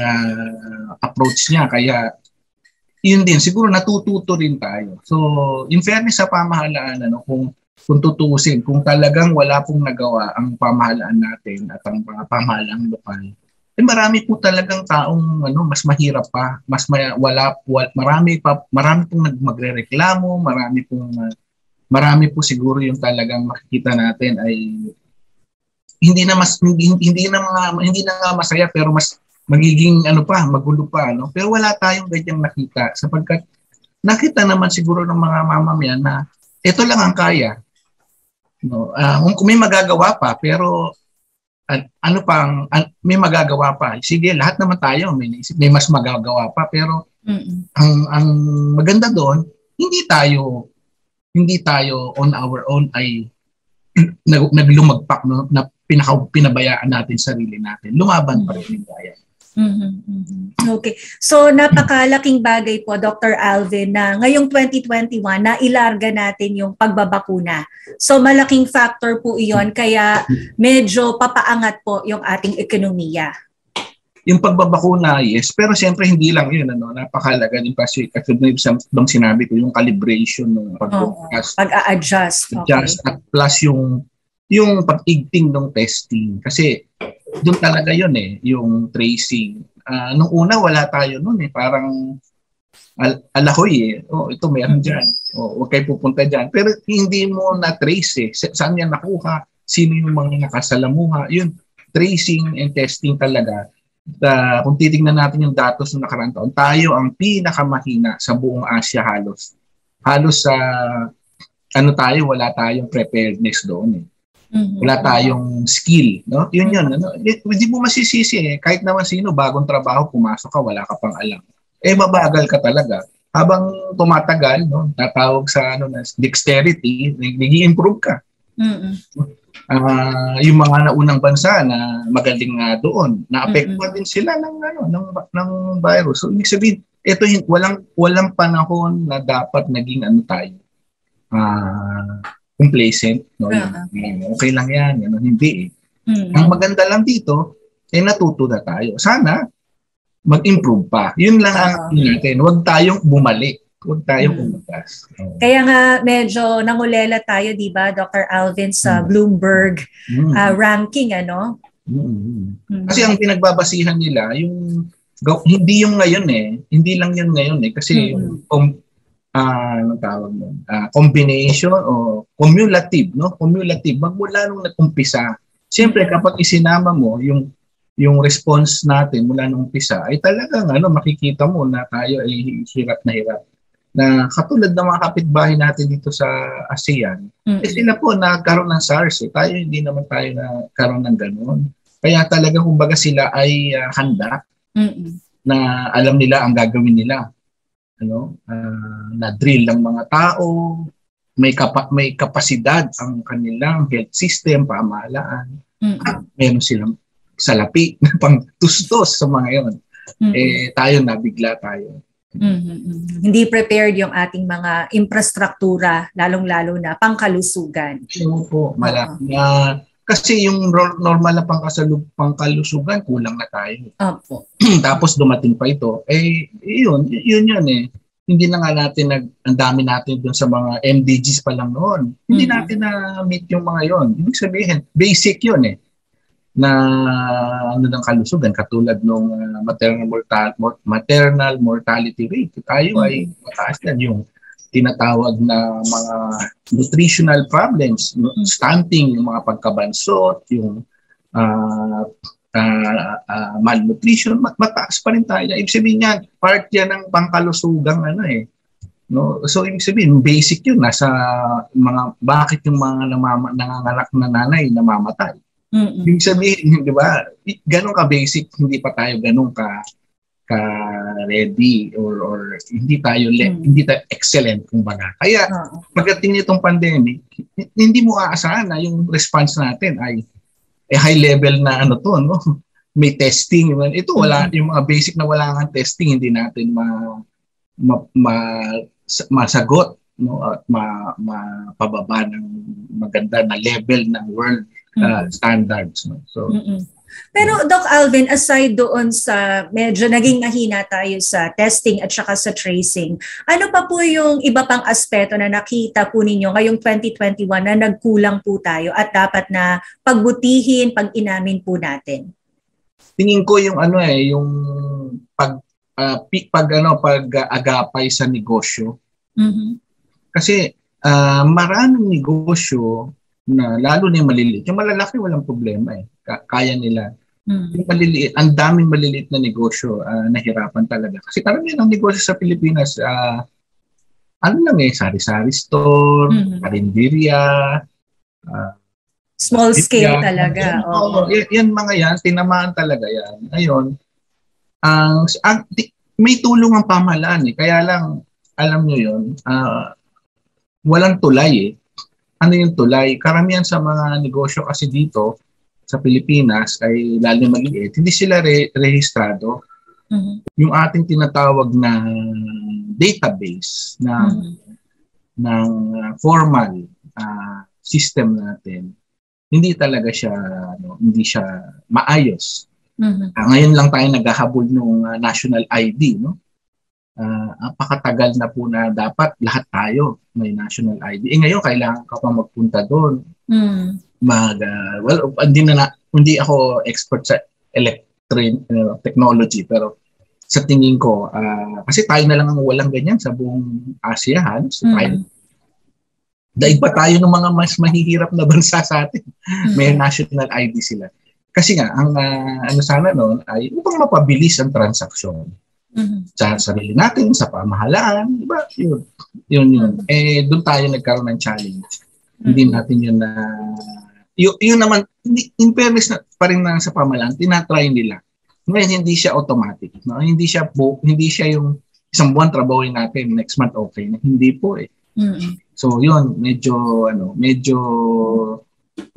approach niya. Kaya yun din, siguro natututo rin tayo. So, in fairness sa pamahalaan, kung tutuusin, kung talagang wala pong nagawa ang pamahalaan natin at ang mga pamahalaang lokal, marami po talagang taong mas mahirap pa, marami pong magrereklamo, marami po siguro yung talagang makikita natin ay hindi na nga masaya, pero mas magiging magulo pa, pero wala tayong ganyang nakita, sapagkat nakita naman siguro ng mga mamamayan na ito lang ang kaya. Kung may magagawa pa, pero may magagawa pa. Sige, lahat naman tayo may mas magagawa pa, pero ang maganda doon, hindi tayo on our own ay naglumagpak, na pinabayaan natin sarili natin. Lumaban pa rin tayo. Okay. So napakalaking bagay po, Dr. Alvin, na ngayong 2021 na ilarga natin yung pagbabakuna. So malaking factor po iyon, kaya medyo papaangat po yung ating ekonomiya. Yung pagbabakuna, yes, pero siyempre hindi lang yun, napakalaga din kasi bang sinabi ko, yung calibration ng pag-a-adjust. At plus yung pag-igting ng testing, kasi doon talaga yun yung tracing. Nung una wala tayo noon parang alahoy ito meron dyan, huwag kayo pupunta dyan, pero hindi mo na-trace saan yan nakuha, sino yung mga nakasalamuha. Yun, tracing and testing talaga. Kung titignan natin yung datos ng nakaraang taon, tayo ang pinakamahina sa buong Asia halos sa wala tayong preparedness doon Wala tayong skill, Yun. Hindi mo masisisi kahit naman sino, bagong trabaho, pumasok ka, wala ka pang alam. Mabagal ka talaga. Habang tumatagal, tatawag sa dexterity, nag-i-improve ka. Yung mga naunang bansa na magaling nga doon, naapektuhan din sila ng virus. So, ibig sabihin, ito walang panahon na dapat naging tayo. Complacent, okay lang yan, hindi Ang maganda lang dito, natuto na tayo. Sana mag-improve pa. Yun lang ang natin. Huwag tayong bumalik. Huwag tayong umagas. Kaya nga medyo nangulela tayo, di ba, Dr. Alvin, sa Bloomberg ranking, Kasi ang pinagbabasihan nila, hindi yung ngayon hindi lang yun ngayon kasi combination o cumulative, Cumulative, magmula nung nag-umpisa. Siyempre, kapag isinama mo yung response natin mula nung umpisa, ay talagang makikita mo na tayo ay hirap na hirap. Na katulad ng mga kapitbahay natin dito sa ASEAN, sila po nagkaroon ng SARS. Tayo hindi naman tayo nagkaroon ng gano'n. Kaya talagang kumbaga sila ay handa na alam nila ang gagawin nila. Na-drill ng mga tao, may kapasidad ang kanilang health system, pamahalaan. Meron silang salapi na pang-tustos sa mga yon. Tayo nabigla tayo. Hindi prepared yung ating mga infrastruktura, lalong-lalo na pangkalusugan. Po, Kasi yung normal na pangkalusugan, kulang na tayo. Opo. Tapos dumating pa ito, yun eh. Hindi na nga natin ang dami natin dun sa mga MDGs pa lang noon. Hindi natin na-meet yung mga yon. Ibig sabihin, basic yun eh. Na ng kalusugan, katulad nung maternal mortality rate. Tayo ay mataas yan. Yung tinatawag na mga nutritional problems, stunting, yung mga pagkabansot, yung malnutrition, mataas pa rin tayo. Ibig sabihin niya, part yan ng pangkalusugang no? So, ibig sabihin, basic yun. Nasa bakit yung mga nanganganak na nanay namamatay? Ibig sabihin, di ba, ganun ka-basic, hindi pa tayo ganun ka-ready or hindi tayo excellent, kumbaga. Kaya, pagdating nitong pandemic, hindi mo aasahan na yung response natin ay high level na no? May testing. Ito wala, yung mga basic na wala kang testing, hindi natin masagot, no? At mapababa ng maganda na level ng world standards. No? So, Pero Doc Alvin, aside doon sa medyo naging mahina tayo sa testing at saka sa tracing, ano pa po yung iba pang aspeto na nakita po ninyo ngayong 2021 na nagkulang po tayo at dapat na pagbutihin, pag-inamin po natin? Tingin ko yung yung pag-agapay sa negosyo. Kasi maraming negosyo na lalo na yung maliliit. Yung malalaki walang problema eh. Kaya nila. Yung maliliit, ang daming maliliit na negosyo nahirapan talaga. Kasi karamihan ng negosyo sa Pilipinas, sari-sari store, karinderya, small scale talaga. Yan mga yan, tinamaan talaga yan. Ngayon, may tulong ang pamahalaan eh. Kaya lang, alam nyo yun, walang tulay eh. Ano yung tulay? Karamihan sa mga negosyo kasi dito sa Pilipinas ay lalo na maliit, hindi sila rehistrado. Yung ating tinatawag na database ng formal system natin, hindi talaga siya hindi siya maayos. Ngayon lang tayo naghahabol ng national ID, no? Napakatagal na po na dapat lahat tayo may national ID. Ngayon kailangan ka pa magpunta doon. Hindi ako expert sa technology, pero sa tingin ko kasi tayo na lang ang walang ganyan sa buong ASEAN. So daig pa tayo ng mga mas mahihirap na bansa sa atin. May national ID sila. Kasi nga ang sana noon ay upang mapabilis ang transaksyon. Sa sarili natin, sa pamahalaan, diba? Yun. Doon tayo nagkaroon ng challenge. Hindi natin yun na... Yun naman, in fairness na pa rin na sa pamahalaan, tinatry nila. Ngayon, hindi siya automatic. No? Hindi siya yung isang buwan trabahoin natin, next month okay na. Hindi po eh. So yun, medyo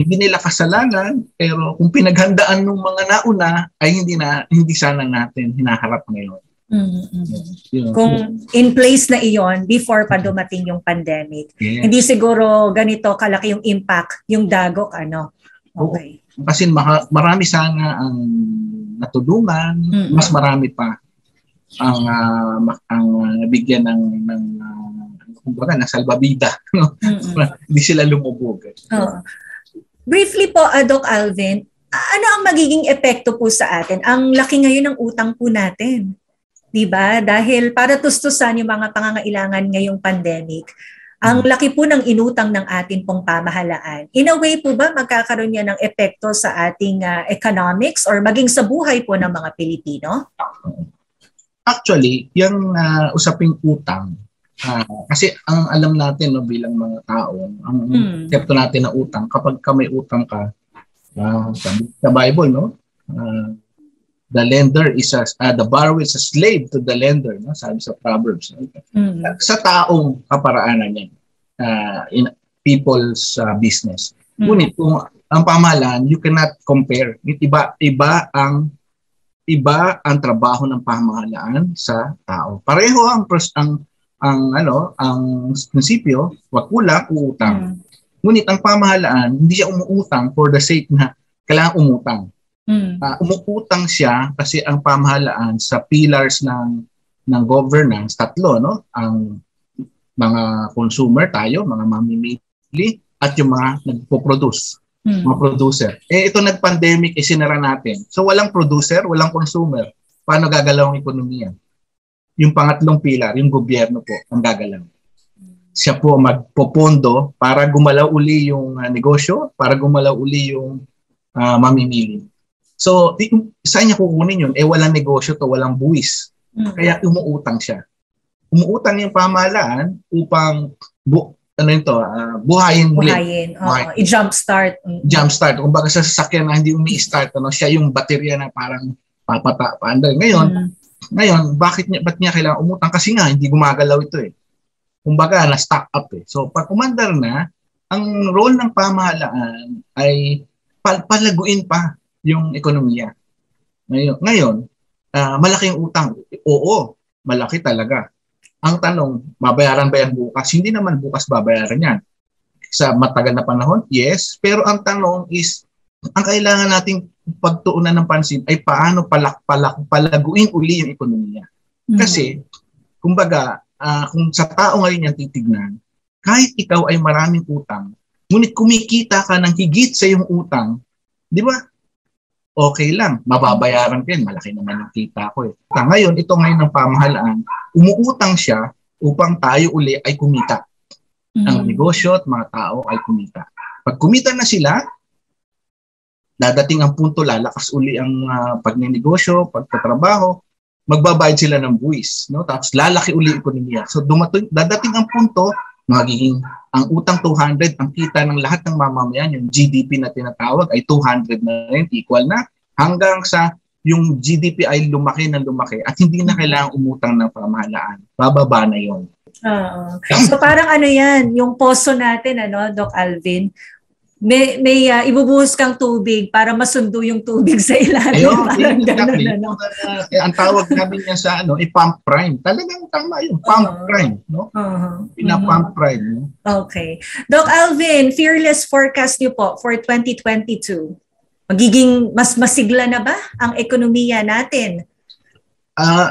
hindi nila kasalanan, pero kung pinaghandaan ng mga nauna, ay hindi sana natin hinaharap ngayon. Kung in place na iyon before pa dumating yung pandemic, hindi siguro ganito kalaki yung impact, yung dagok, Okay. Kasi marami sana ang natulungan, mas marami pa ang nabigyan ng kumbaga ng salbabida, no? Hindi sila lumubog. Briefly po, Doc Alvin, ano ang magiging epekto po sa atin? Ang laki ngayon ng utang po natin. Diba? Dahil para tustusan yung mga pangangailangan ngayong pandemic, ang laki po ng inutang ng atin pong pamahalaan. In a way po ba magkakaroon yan ng epekto sa ating economics or maging sa buhay po ng mga Pilipino? Actually, yung usaping utang, kasi ang alam natin bilang mga tao, ang konsepto natin na utang, kapag may utang ka, sa Bible, no? The lender is the borrower is a slave to the lender, no? Sabi sa Proverbs. Sa taong kaparaanan niya, in people's business. Ngunit kung ang pamahalaan, you cannot compare. Iba ang trabaho ng pamahalaan sa tao. Pareho ang prinsipyo, wag kulang, utang. Ngunit ang pamahalaan, hindi siya umuutang for the sake na kailangan umutang. Umuutang siya kasi ang pamahalaan sa pillars ng governance, tatlo, no? Ang mga consumer tayo, mga mamimili, at yung mga nagpo-produce, mga producer. Ito nag-pandemic, sinara natin. So walang producer, walang consumer. Paano gagalaw ang ekonomiya? Yung pangatlong pilar, yung gobyerno po, ang gagalaw. Siya po magpopondo para gumalaw uli yung negosyo, para gumalaw uli yung mamimili. So, saan niya kukunin yun? Walang negosyo to, walang buwis. Kaya umuutang siya. Umuutang yung pamahalaan upang buhayin muli. I-jumpstart. Jumpstart. Kung baga sa sasakyan na hindi umi-start, siya yung baterya na parang paandar. Ngayon, ba't niya kailangan umutang? Kasi nga, hindi gumagalaw ito eh. Kumbaga, na-stock up eh. So, pag umandar na, ang role ng pamahalaan ay palaguin pa yung ekonomiya. Ngayon, malaking utang. Oo, malaki talaga. Ang tanong, babayaran ba yan bukas? Hindi naman bukas babayaran yan. Sa matagal na panahon, yes. Pero ang tanong is, ang kailangan nating pagtuunan ng pansin ay paano palaguin uli yung ekonomiya. Kasi, kumbaga, kung sa tao ngayon yan titignan, kahit ikaw ay maraming utang, ngunit kumikita ka ng higit sa iyong utang, di ba? Okay lang, mababayaran ka yan. Malaki naman yung kita ko eh. Ngayon, ito ngayon ng pamahalaan, umuutang siya upang tayo uli ay kumita. Ang negosyo at mga tao ay kumita. Pag kumita na sila, dadating ang punto, lalakas uli ang pagnenegosyo, pagtatrabaho, magbabayad sila ng buwis, no? Tapos lalaki uli ang ekonomiya. So dadating ang punto, magiging ang utang 200, ang kita ng lahat ng mamamayan, yung GDP na tinatawag ay 200 na rin, equal na, hanggang sa yung GDP ay lumaki na lumaki at hindi na kailangang umutang ng pamahalaan. Bababa na yun. So parang ano yan, yung poso natin, Doc Alvin, may ibubuhos kang tubig para masundo yung tubig sa ilalim. Ang tawag namin niya sa pump prime. Talagang tama yun, pump prime, no? Pina-pump prime. No? Okay. Doc Alvin, fearless forecast niyo po for 2022. Magiging mas masigla na ba ang ekonomiya natin?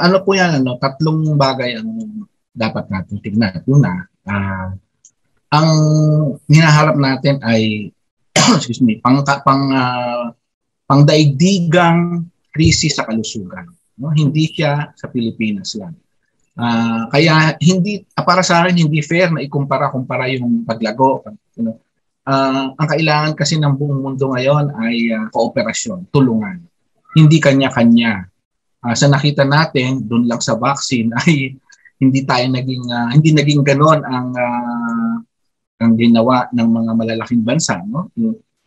Ano po yan, tatlong bagay ang dapat natin tignan. Una, ang hinaharap natin ay pangdaigdigang krisis sa kalusugan. No? Hindi siya sa Pilipinas lang. Kaya para sa akin hindi fair na ikumpara yung paglago. Ang kailangan kasi ng buong mundo ngayon ay kooperasyon, tulungan. Hindi kanya-kanya. Sa nakita natin doon lang sa vaccine ay hindi naging ganon ang ginawa ng mga malalaking bansa, no?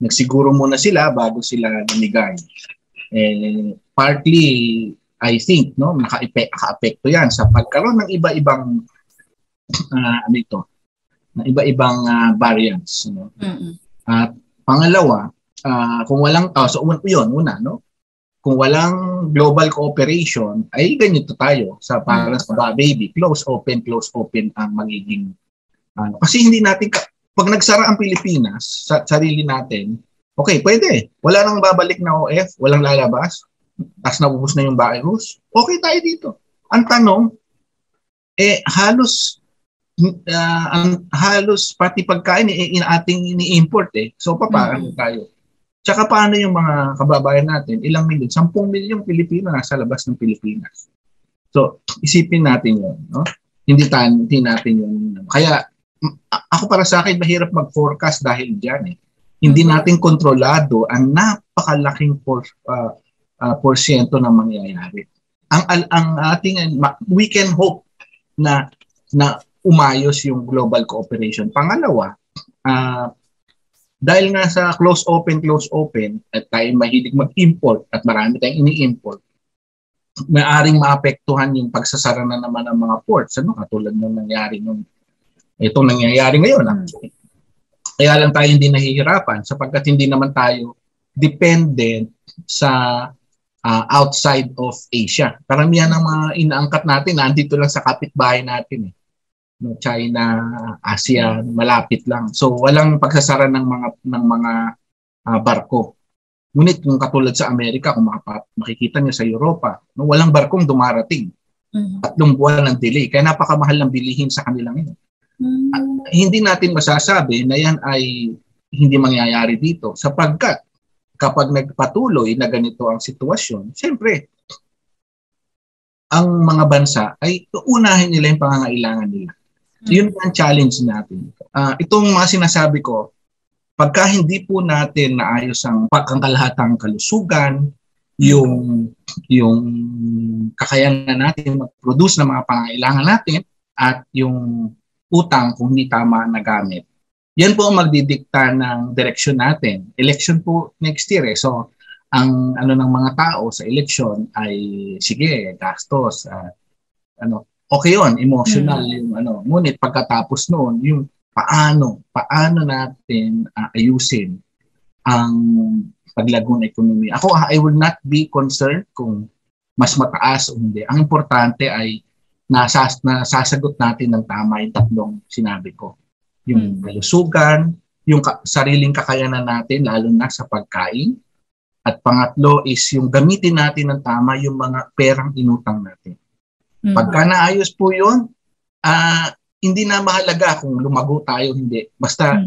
Nagsiguro muna sila bago sila namigay. Partly, I think, no, naka-apekto yan sa pagkaroon ng iba-ibang variants. No? At pangalawa, kung walang, kung walang global cooperation, ay ganito tayo para sa baby, close open ang magiging kasi hindi natin, pag nagsara ang Pilipinas sa sarili natin, okay, pwede. Wala nang babalik na OF, walang lalabas, tapos nabubos na yung virus, okay tayo dito. Ang tanong, halos pati pagkain ating ini-import eh. So, paano tayo? Tsaka paano yung mga kababayan natin, ilang milyon, 10 milyong Pilipino nasa labas ng Pilipinas. So, isipin natin yun. No? Hindi natin yun. Kaya, ako para sa akin, mahirap mag-forecast dahil dyan eh. Hindi natin kontrolado ang napakalaking porsyento na mangyayari. Ang ating, we can hope na umayos yung global cooperation. Pangalawa, dahil nga sa close open, at tayo mahilig mag-import at marami tayong ini-import, maaring maapektuhan yung pagsasara na naman ng mga ports. Katulad ng nangyari itong nangyayari ngayon. Kaya lang tayo hindi nahihirapan sapagkat hindi naman tayo dependent sa outside of Asia. Karamihan ng mga inaangkat natin nandito lang sa kapitbahay natin eh. no, China, ASEAN, malapit lang. So walang pagsasara ng mga barko. Ngunit kung katulad sa Amerika, kung makikita niyo sa Europa, no, walang barkong dumarating. 3 buwan ng delay. Kaya napakamahal ng bilihin sa kanilang yun. At hindi natin masasabi na yan ay hindi mangyayari dito sapagkat kapag nagpatuloy na ganito ang sitwasyon, siyempre, ang mga bansa ay uunahin nila yung pangangailangan nila. So, yun ang challenge natin. Itong mga sinasabi ko, pagka hindi po natin naayos ang pangkalahatang kalusugan, yung kakayanan natin mag-produce ng mga pangangailangan natin at yung utang kung hindi tama nagamit. Yan po ang magdidikta ng direksyon natin. Election po next year eh. So, ang ng mga tao sa election ay sige, gastos, okay yun, emotional yung ngunit pagkatapos noon yung paano natin ayusin ang paglago ng ekonomiya. Ako, I will not be concerned kung mas mataas o hindi. Ang importante ay nasasagot natin ng tama yung 3 sinabi ko. Yung kalusugan, yung sariling kakayanan natin, lalo na sa pagkain. At pangatlo is yung gamitin natin ng tama yung mga perang inutang natin. Pagka naayos po yun, hindi na mahalaga kung lumago tayo hindi. Basta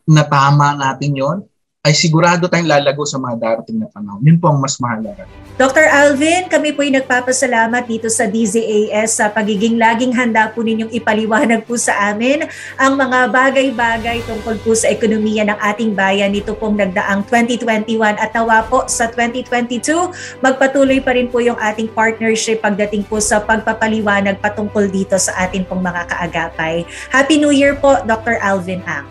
natama natin yon, ay sigurado tayong lalago sa mga darating na panahon. Yun po ang mas mahalaga. Dr. Alvin, kami po'y nagpapasalamat dito sa DZAS sa pagiging laging handa po ninyong ipaliwanag po sa amin ang mga bagay-bagay tungkol po sa ekonomiya ng ating bayan. Ito pong nagdaang 2021 at nawa po sa 2022, magpatuloy pa rin po yung ating partnership pagdating po sa pagpapaliwanag patungkol dito sa ating pong mga kaagapay. Happy New Year po, Dr. Alvin Ang.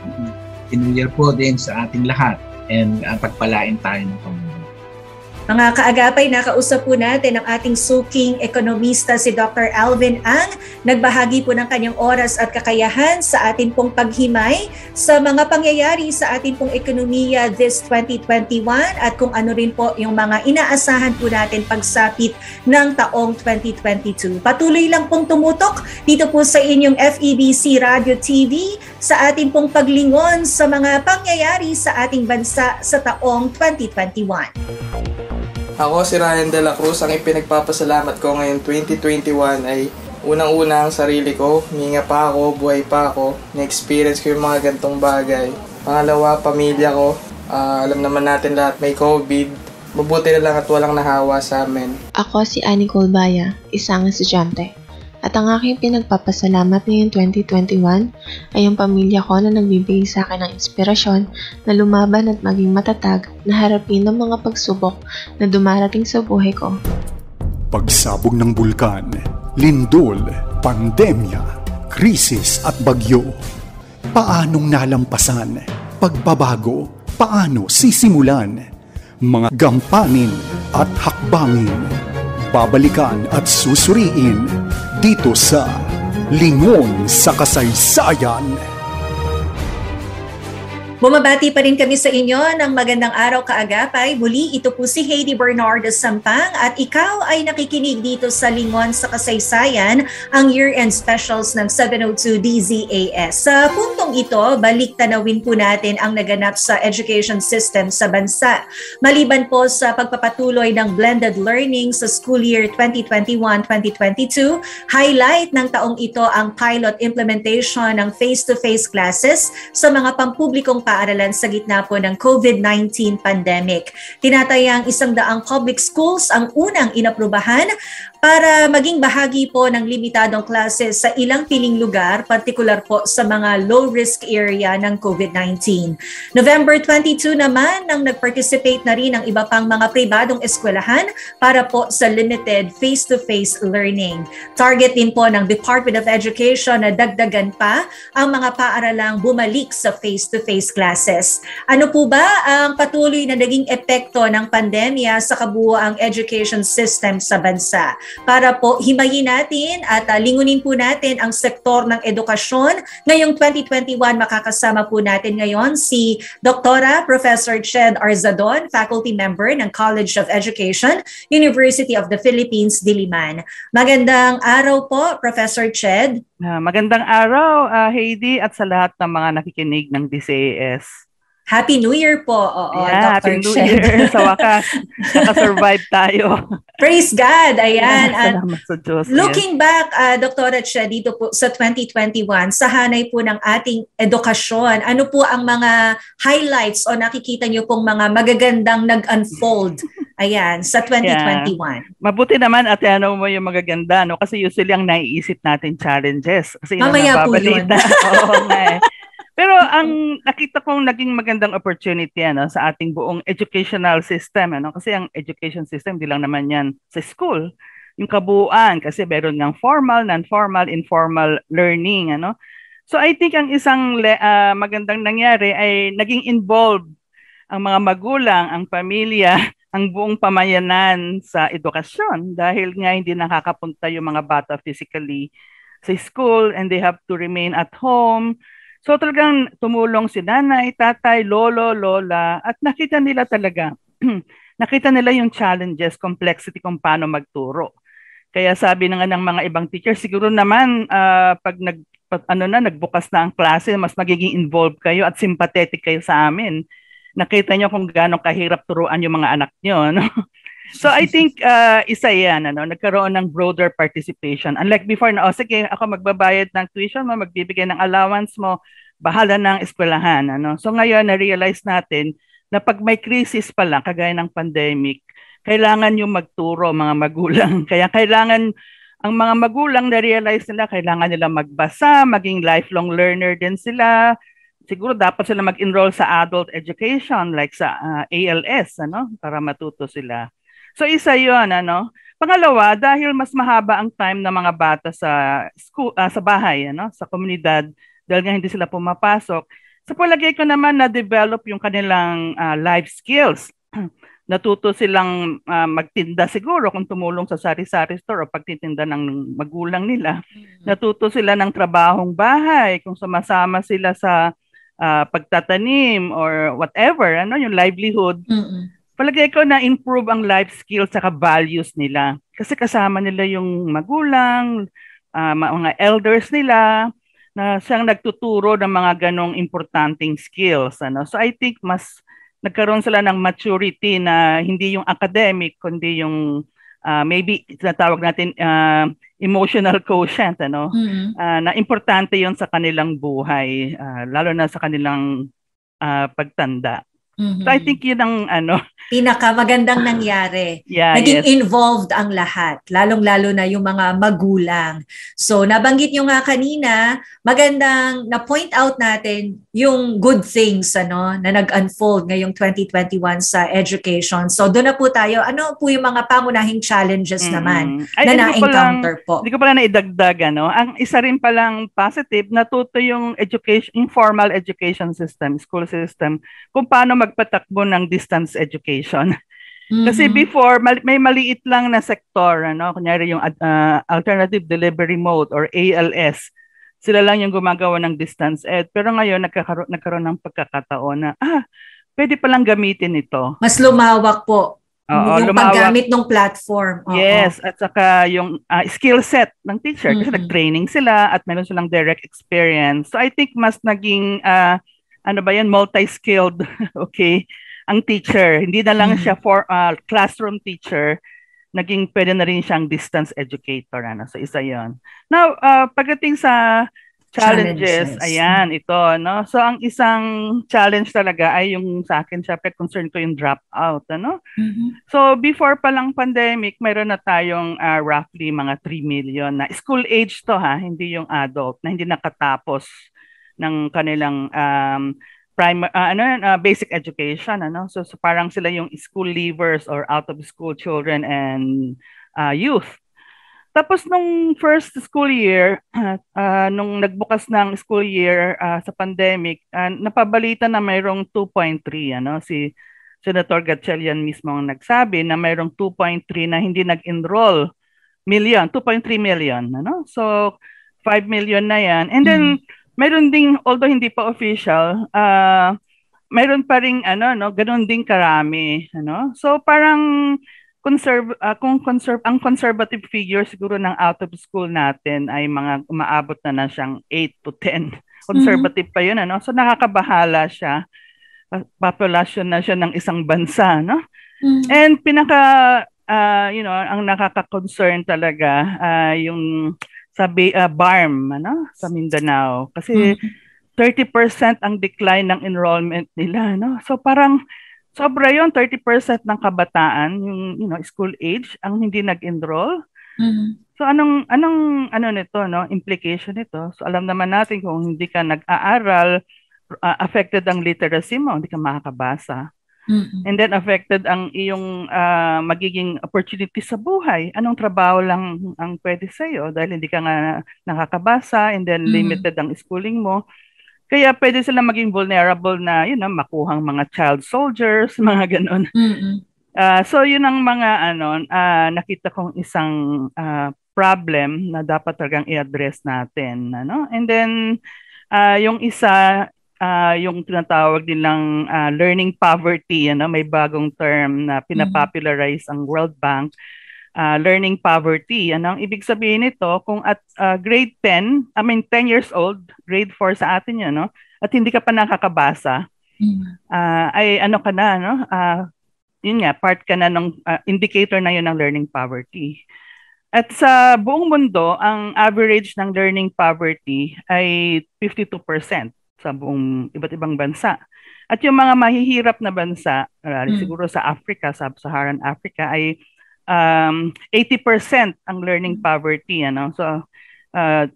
Happy New Year po din sa ating lahat. And pagpalain tayo ng Panginoon. Mga kaagapay, nakausap po natin ang ating suking ekonomista si Dr. Alvin Ang. Nagbahagi po ng kanyang oras at kakayahan sa atin pong paghimay sa mga pangyayari sa atin pong ekonomiya this 2021 at kung ano rin po yung mga inaasahan po natin pagsapit ng taong 2022. Patuloy lang pong tumutok dito po sa inyong FEBC Radio TV sa atin pong paglingon sa mga pangyayari sa ating bansa sa taong 2021. Ako si Ryan De La Cruz. Ang ipinagpapasalamat ko ngayong 2021 ay unang-una ang sarili ko. Hinga pa ako, buhay pa ako. Na-experience ko yung mga gantong bagay. Pangalawa, pamilya ko. Alam naman natin lahat may COVID. Mabuti na lang at walang nahawa sa amin. Ako si Annie Colbaya, isang estudyante. At ang aking pinagpapasalamat ngayong 2021 ay ang pamilya ko na nagbibigay sa akin ng inspirasyon na lumaban at maging matatag na harapin ang mga pagsubok na dumarating sa buhay ko. Pagsabog ng bulkan, lindol, pandemya, krisis at bagyo. Paanong nalampasan? Pagbabago, paano sisimulan? Mga gampanin at hakbangin. Babalikan at susuriin dito sa Lingon sa Kasaysayan. Bumabati pa rin kami sa inyo ng magandang araw kaagapay. Muli, ito po si Heidi Bernardo Sampang at ikaw ay nakikinig dito sa Lingon sa Kasaysayan, ang year-end specials ng 702 DZAS. Sa puntong ito, balik tanawin po natin ang naganap sa education system sa bansa. Maliban po sa pagpapatuloy ng blended learning sa school year 2021-2022, highlight ng taong ito ang pilot implementation ng face-to-face classes sa mga pampublikong paaralan sa gitna po ng COVID-19 pandemic. Tinatayang 100 public schools ang unang inaprubahan para maging bahagi po ng limitadong classes sa ilang piling lugar, partikular po sa mga low-risk area ng COVID-19. November 22 naman nang nag-participate na rin ang iba pang mga pribadong eskwelahan para po sa limited face-to-face learning. Target din po ng Department of Education na dagdagan pa ang mga paaralang bumalik sa face-to-face classes. Ano po ba ang patuloy na naging epekto ng pandemya sa kabuoang education system sa bansa? Para po himayin natin at lingunin po natin ang sektor ng edukasyon. Ngayong 2021, makakasama po natin ngayon si Dr. Professor Ched Arzadon, faculty member ng College of Education, University of the Philippines, Diliman. Magandang araw po, Professor Ched. Magandang araw, Heidi, at sa lahat ng mga nakikinig ng DCAS. Happy New Year po, Happy New Year. Sa wakas, nakasurvive tayo. Praise God, ayan. Salamat sa Diyos. Looking back, Dr. Che, dito po sa 2021, sa hanay po ng ating edukasyon, ano po ang mga highlights o nakikita niyo pong mga magagandang nag-unfold ayan, sa 2021? Yeah. Mabuti naman at ano mo yung magaganda, no? Kasi usually ang naiisip natin challenges. Kasi mamaya po yun. Oo nga eh. Pero ang nakita kong naging magandang opportunity sa ating buong educational system. Kasi ang education system, di lang naman yan sa school. Yung kabuuan, kasi meron ng formal, non-formal, informal learning. So I think ang isang magandang nangyari ay naging involved ang mga magulang, ang pamilya, ang buong pamayanan sa edukasyon. Dahil nga hindi nakakapunta yung mga bata physically sa school and they have to remain at home. So talagang tumulong si nanay, tatay, lolo, lola at nakita nila talaga, nakita nila yung challenges, complexity kung paano magturo. Kaya sabi na nga ng mga ibang teachers, siguro naman pag nagbukas na ang klase, mas magiging involved kayo at sympathetic kayo sa amin. Nakita nyo kung gaano kahirap turuan yung mga anak nyo. No? So I think isa yan, nagkaroon ng broader participation. Unlike before na, sige, ako magbabayad ng tuition mo, magbibigay ng allowance mo, bahala ng eskwelahan. So ngayon, na-realize natin na pag may crisis pala, kagaya ng pandemic, kailangan yung magturo mga magulang. Kaya kailangan, ang mga magulang na-realize nila, kailangan nila magbasa, maging lifelong learner din sila. Siguro dapat sila mag-enroll sa adult education like sa ALS, para matuto sila. So isa 'yon, Pangalawa, dahil mas mahaba ang time ng mga bata sa school, sa bahay, sa komunidad, dahil nga hindi sila pumapasok. Sa palagay ko naman na-develop yung kanilang life skills. Natuto silang magtinda siguro kung tumulong sa sari-sari store o pagtitinda ng magulang nila. Natuto sila ng trabahong bahay, kung sumasama sila sa pagtatanim or whatever, yung livelihood. Palagay ko na improve ang life skills at values nila. Kasi kasama nila yung magulang, mga elders nila, na siyang nagtuturo ng mga ganong importanteng skills. So I think mas nagkaroon sila ng maturity na hindi yung academic, kundi yung maybe tinatawag natin emotional quotient, na importante yon sa kanilang buhay, lalo na sa kanilang pagtanda. So I think yun ang pinakamagandang nangyari. Naging involved ang lahat, lalong-lalo na yung mga magulang. So nabanggit nyo nga kanina, magandang na-point out natin yung good things na nag-unfold ngayong 2021 sa education. So doon na po tayo. Ano po yung mga pangunahing challenges naman na na-encounter po? Hindi ko pala naidagdag. Ang isa rin palang positive, natuto yung informal education system, school system, kung paano magpatakbo ng distance education. Kasi before, may maliit lang na sektor, kunyari yung alternative delivery mode or ALS, sila lang yung gumagawa ng distance ed. Pero ngayon, nagkaroon ng pagkakataon na, pwede palang gamitin ito. Mas lumawak po. Yung paggamit ng platform. Yes, at saka yung skill set ng teacher, kasi nag-training sila at meron silang direct experience. So I think mas naging multi-skilled, okay, ang teacher. Hindi na lang siya for classroom teacher, naging pwede na rin siyang distance educator. So isa yon. Now, pagdating sa challenges, ayan, ito. So ang isang challenge talaga ay yung sa akin, syempre concern ko yung dropout. So before pa lang pandemic, mayroon na tayong roughly mga 3 million na school age to, hindi yung adult, na hindi nakatapos ng kanilang basic education. So parang sila yung school leavers or out of school children and youth. Tapos nung first school year, nung nagbukas ng school year sa pandemic, napabalita na mayroong 2.3. Si Senator Gatchalian mismo ang nagsabi na mayroong 2.3 na hindi nag-enroll million, 2.3 million. So 5 million na yan. And then mayroon ding, although hindi pa official, mayroon pa ring ganun ding karami, So parang ang conservative figure siguro ng out of school natin ay mga umaabot na siyang 8 to 10. Conservative pa yun, ano? So nakakabahala siya. Population na siya ng isang bansa, no? And ang nakaka-concern talaga yung sa BARM, ano? Sa Mindanao. Kasi 30% ang decline ng enrollment nila, no? So parang sobra yon, 30% ng kabataan, yung school age, ang hindi nag-enroll. So anong nito, no, implication nito? So alam naman natin kung hindi ka nag-aaral, affected ang literacy mo, hindi ka makakabasa. And then affected ang iyong magiging opportunity sa buhay. Anong trabaho lang ang pwede sa'yo dahil hindi ka nga nakakabasa, and then limited ang schooling mo. Kaya pwede sila maging vulnerable na, makuhang mga child soldiers, mga ganon. So yun ang mga nakita kong isang problem na dapat talagang i-address natin, ano? And then yung isa, yung tinatawag nilang learning poverty, may bagong term na pinapopularize ang World Bank. Learning poverty. Ang ibig sabihin nito, kung at grade 10 years old, grade 4 sa atin yun, at hindi ka pa nakakabasa, ay ka na, yun nga, part ka na ng indicator na yun ng learning poverty. At sa buong mundo, ang average ng learning poverty ay 52% sa buong iba't ibang bansa. At yung mga mahihirap na bansa, siguro sa Africa, Sub-Saharan Africa, ay 80% ang learning poverty, So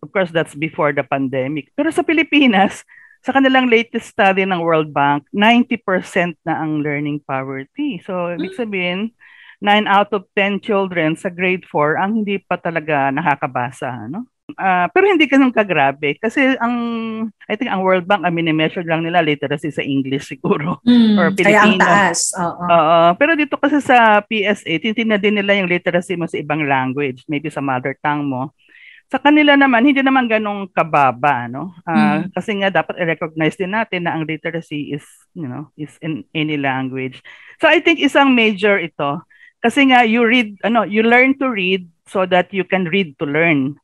of course that's before the pandemic. Pero sa Pilipinas, sa kanilang latest study ng World Bank, 90% na ang learning poverty. So ibig sabihin, 9 out of 10 children sa grade 4 ang hindi pa talaga nakakabasa, pero hindi ganun kagrabe kasi I think ang World Bank, mini-measure lang nila literacy sa English siguro or Filipino. Kaya ang taas. Pero dito kasi sa PSA, titingnan din nila yung literacy mo sa ibang language, maybe sa mother tongue mo. Sa kanila naman, hindi naman ganun kababa, kasi nga dapat i-recognize din natin na ang literacy is in any language. So I think isang major ito kasi nga you learn to read so that you can read to learn.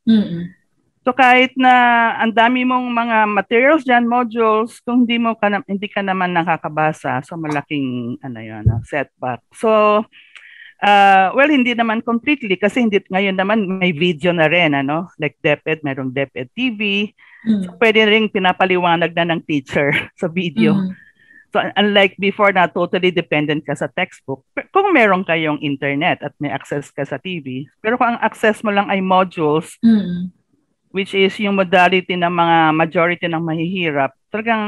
So kahit na ang dami mong mga materials dyan, modules, kung hindi ka naman nakakabasa, so malaking setback. So hindi naman completely kasi ngayon naman may video na rin, like DepEd, merong DepEd TV. So pwede ring pinapaliwanag na ng teacher sa video. So unlike before na totally dependent ka sa textbook, kung meron kayong internet at may access ka sa TV, pero kung ang access mo lang ay modules, which is yung modality ng mga majority ng mahihirap, talagang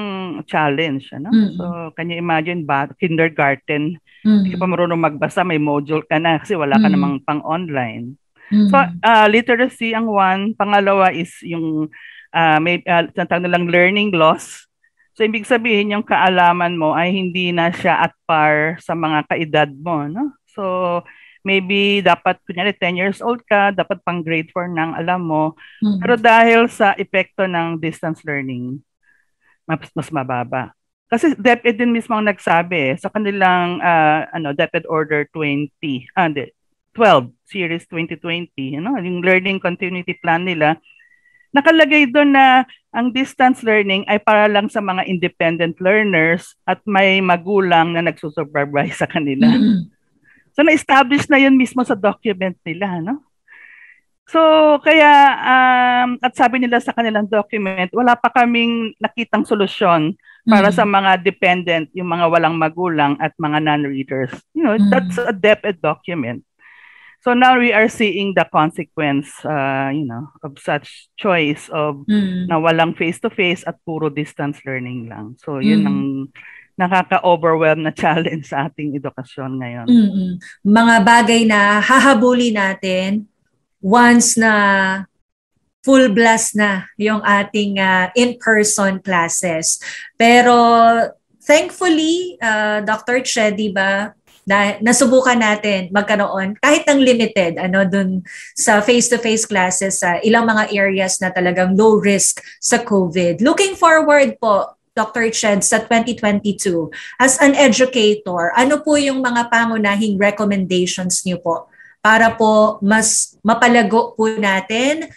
challenge. So can you imagine kindergarten, hindi ka pa marunong magbasa, may module ka na kasi wala ka namang pang-online. So literacy ang one. Pangalawa is yung may tinatawag nilang learning loss. So, ibig sabihin, yung kaalaman mo ay hindi na siya at par sa mga kaedad mo, So, maybe dapat, kunyari, 10 years old ka, dapat pang grade 4 nang alam mo. Pero dahil sa epekto ng distance learning, mas mababa. Kasi DepEd din mismo ang nagsabi, sa kanilang DepEd Order 12, Series 2020, yung Learning Continuity Plan nila, nakalagay doon na ang distance learning ay para lang sa mga independent learners at may magulang na nagsusupervise sa kanila. So na-establish na yun mismo sa document nila, So kaya at sabi nila sa kanilang document, wala pa kaming nakitang solusyon para sa mga dependent, yung mga walang magulang at mga non-readers. That's a DepEd document. So now we are seeing the consequence, of such choice of na walang face-to-face at puro distance learning lang. So yun ang nakaka-overwhelm na challenge sa ating edukasyon ngayon. Mga bagay na hahabuli natin once na full blast na yung ating in-person classes. Pero thankfully, Dr. Che, di ba, nasubukan natin magkaroon kahit ng limited dun sa face-to-face classes sa ilang mga areas na talagang low risk sa COVID. Looking forward po Dr. Ched, sa 2022, as an educator, ano po yung mga pangunahing recommendations niyo po para po mas mapalago po natin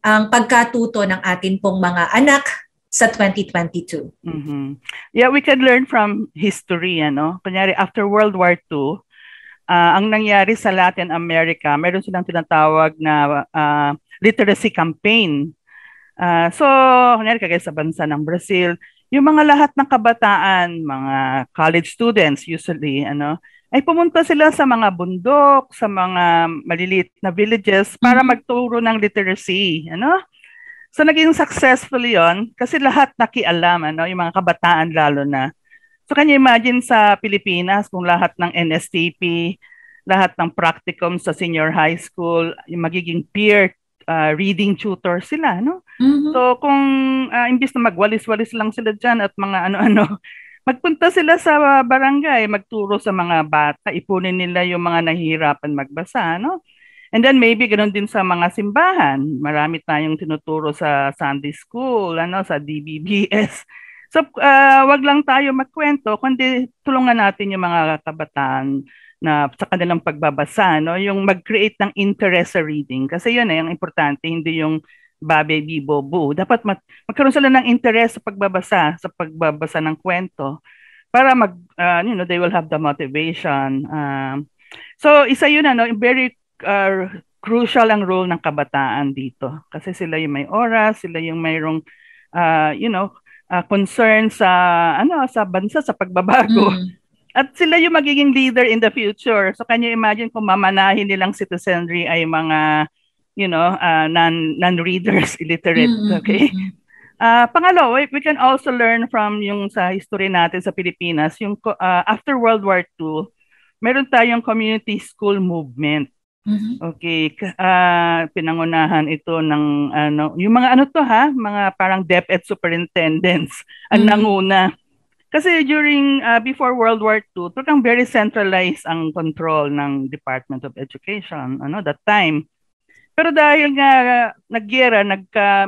ang pagkatuto ng atin pong mga anak sa 2022? Yeah, we can learn from history. Kunyari, after World War II, ang nangyari sa Latin America, meron silang tinatawag na literacy campaign. So, kunyari, kagaya sa bansa ng Brazil, yung mga lahat ng kabataan, mga college students usually, ay pumunta sila sa mga bundok, sa mga maliliit na villages para magturo ng literacy. So naging successful yon kasi lahat nakialam, yung mga kabataan lalo na. So can you imagine sa Pilipinas kung lahat ng NSTP, lahat ng practicum sa senior high school, yung magiging peer reading tutor sila, So kung imbis na magwalis-walis lang sila dyan at mga ano-ano, magpunta sila sa barangay, magturo sa mga bata, ipunin nila yung mga nahihirapan magbasa, And then maybe ganoon din sa mga simbahan. Marami tayong tinuturo sa Sunday School, sa DBBS. So wag lang tayo magkwento, kundi tulungan natin yung mga kabataan na sa kanilang pagbabasa, yung mag-create ng interest sa reading. Kasi yun yung importante, hindi yung babe, bibo, bu. Dapat magkaroon sila ng interest sa pagbabasa ng kwento para they will have the motivation. So isa yun, very crucial ang role ng kabataan dito. Kasi sila yung may oras, sila yung mayroong concern sa bansa, sa pagbabago. At sila yung magiging leader in the future. So can you imagine kung mamanahin nilang citizenry ay mga non-readers, illiterate, okay? Pangalawa, we can also learn from yung sa history natin sa Pilipinas, yung after World War II, meron tayong community school movement. Okay, pinangunahan ito ng yung mga mga parang DepEd superintendents ang nanguna. Kasi during before World War II, talagang very centralized ang control ng Department of Education that time. Pero dahil nga naggera,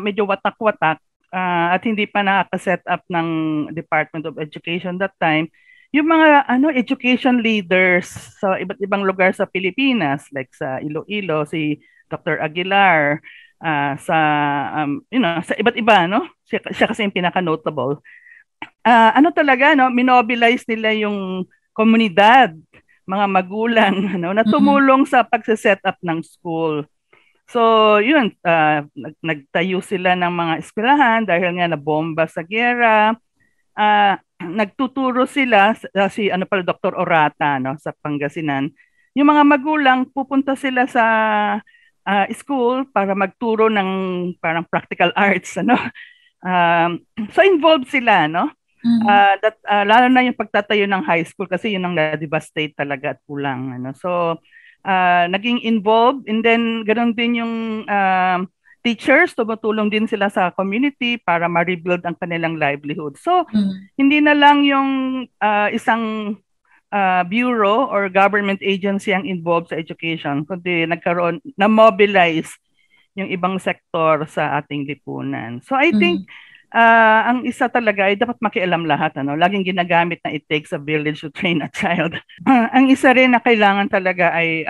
medyo watak-watak at hindi pa nakaka-set up ng Department of Education that time, yung mga education leaders sa iba't ibang lugar sa Pilipinas, like sa Iloilo, si Dr. Aguilar, sa iba't iba, siya kasi yung pinaka-notable. Minobilize nila yung komunidad, mga magulang, na tumulong sa pagse-set up ng school. So, yun, nagtayo sila ng mga eskwelahan dahil nga nabomba sa giyera. Nagtuturo sila, Dr. Orata, sa Pangasinan. Yung mga magulang, pupunta sila sa school para magturo ng parang practical arts, so, involved sila, lalo na yung pagtatayo ng high school kasi yun ang na-devastate talaga at kulang. So, naging involved, and then ganoon din yung teachers, tumutulong din sila sa community para ma-rebuild ang kanilang livelihood. So, hindi na lang yung isang bureau or government agency ang involved sa education, kundi na-mobilize yung ibang sektor sa ating lipunan. So, I think ang isa talaga ay dapat makialam lahat. Laging ginagamit na it takes a village to train a child. Ang isa rin na kailangan talaga ay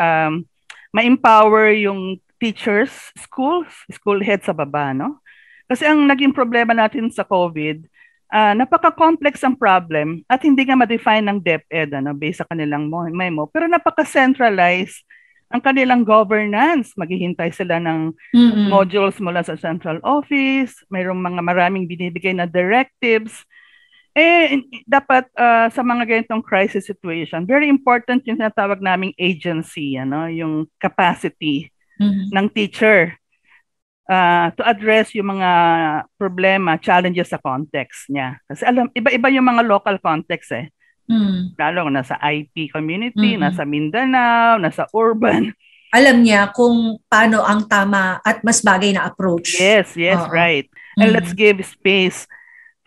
ma-empower yung teachers, school heads sa baba. Kasi ang naging problema natin sa COVID, napaka-complex ang problem at hindi nga ma-define ng DepEd based sa kanilang memo. Pero napaka-centralized ang kanilang governance. Maghihintay sila ng modules mula sa central office, maraming binibigay na directives. Dapat sa mga ganitong crisis situation, very important yung tinatawag naming agency, yung capacity ng teacher to address yung mga problema, challenges sa context niya. Kasi iba-iba yung mga local context Lalo nasa IP community, nasa Mindanao, nasa urban. Alam niya kung paano ang tama at mas bagay na approach. Yes, right. And let's give space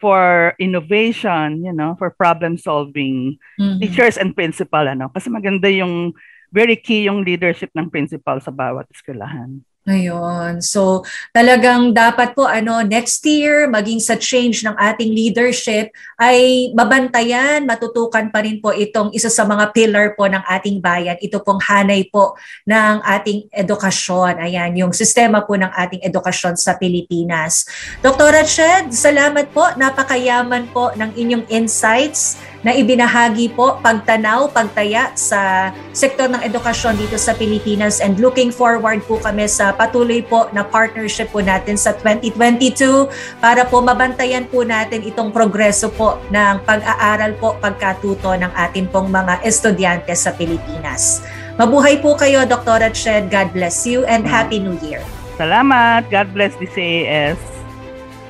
for innovation, for problem solving. Teachers and principal, kasi maganda yung very key yung leadership ng principal sa bawat eskwelahan. Ayun. So talagang dapat po next year maging sa change ng ating leadership ay mabantayan, matutukan pa rin po itong isa sa mga pillar po ng ating bayan. Ito pong hanay po ng ating edukasyon. Ayan, yung sistema po ng ating edukasyon sa Pilipinas. Dr. Ched, salamat po. Napakayaman po ng inyong insights na ibinahagi po, pagtanaw, pagtaya sa sektor ng edukasyon dito sa Pilipinas, and looking forward po kami sa patuloy po na partnership po natin sa 2022 para po mabantayan po natin itong progreso po ng pag-aaral po, pagkatuto ng atin pong mga estudyante sa Pilipinas. Mabuhay po kayo, Dr. Ched. God bless you and Happy New Year. Salamat. God bless DCAS.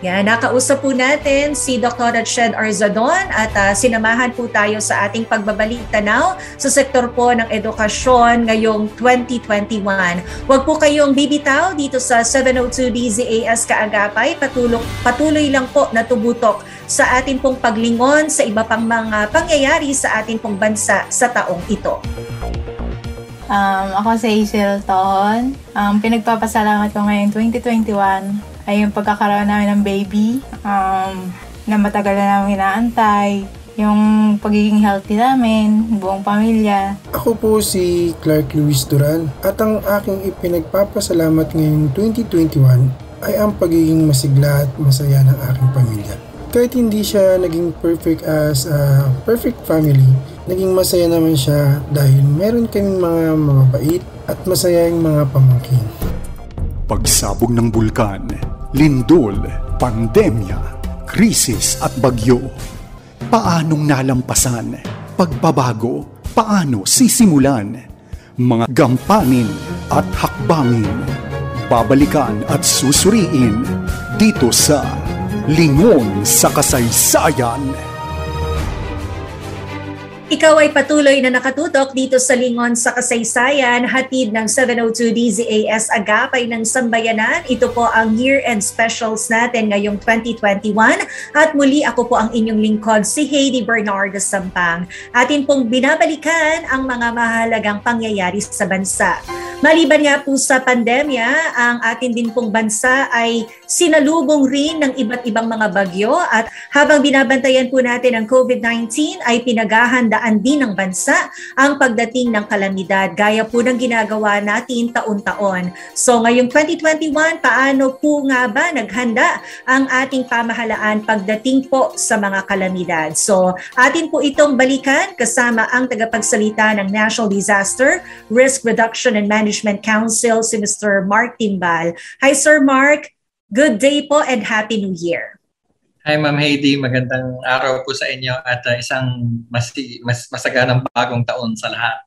Yan, nakausap po natin si Dr. Ched Arzadon at sinamahan po tayo sa ating pagbabalik tanaw sa sektor po ng edukasyon ngayong 2021. Huwag po kayong bibitaw dito sa 702 DZAS Kaagapay. Patuloy lang po na tumutok sa ating pong paglingon sa iba pang mga pangyayari sa ating pong bansa sa taong ito. Ako si Hazel Ton. Pinagpapasalamat ko ngayong 2021 ay yung pagkakaroon namin ng baby, na matagal na namin inaantay, yung pagiging healthy namin, buong pamilya. Ako po si Clark Luis Duran at ang aking ipinagpapasalamat ngayong 2021 ay ang pagiging masigla at masaya ng aking pamilya. Kahit hindi siya naging perfect as a perfect family, naging masaya naman siya dahil meron kaming mga mababait at masayang mga pamangkin. Pagsabog ng bulkan, lindol, pandemya, krisis at bagyo. Paanong nalampasan? Pagbabago, paano sisimulan? Mga gampanin at hakbangin. Babalikan at susuriin dito sa Lingon sa Kasaysayan. Ikaw ay patuloy na nakatutok dito sa Lingon sa Kasaysayan, hatid ng 702 DZAS Agapay ng Sambayanan. Ito po ang year-end specials natin ngayong 2021. At muli ako po ang inyong lingkod, si Heidi Bernardo Sampang. Atin pong binabalikan ang mga mahalagang pangyayari sa bansa. Maliban nga po sa pandemya, ang atin din pong bansa ay sinalubong rin ng iba't ibang mga bagyo, at habang binabantayan po natin ang COVID-19 ay pinaghahandaan din ng bansa ang pagdating ng kalamidad gaya po ng ginagawa natin taon-taon. So ngayong 2021, paano po nga ba naghanda ang ating pamahalaan pagdating po sa mga kalamidad? So atin po itong balikan kasama ang tagapagsalita ng National Disaster Risk Reduction and Management Council, si Mr. Mark Timbal. Hi Sir Mark, good day po and Happy New Year. Hi Ma'am Heidi, magandang araw po sa inyo at isang masaganang bagong taon sa lahat.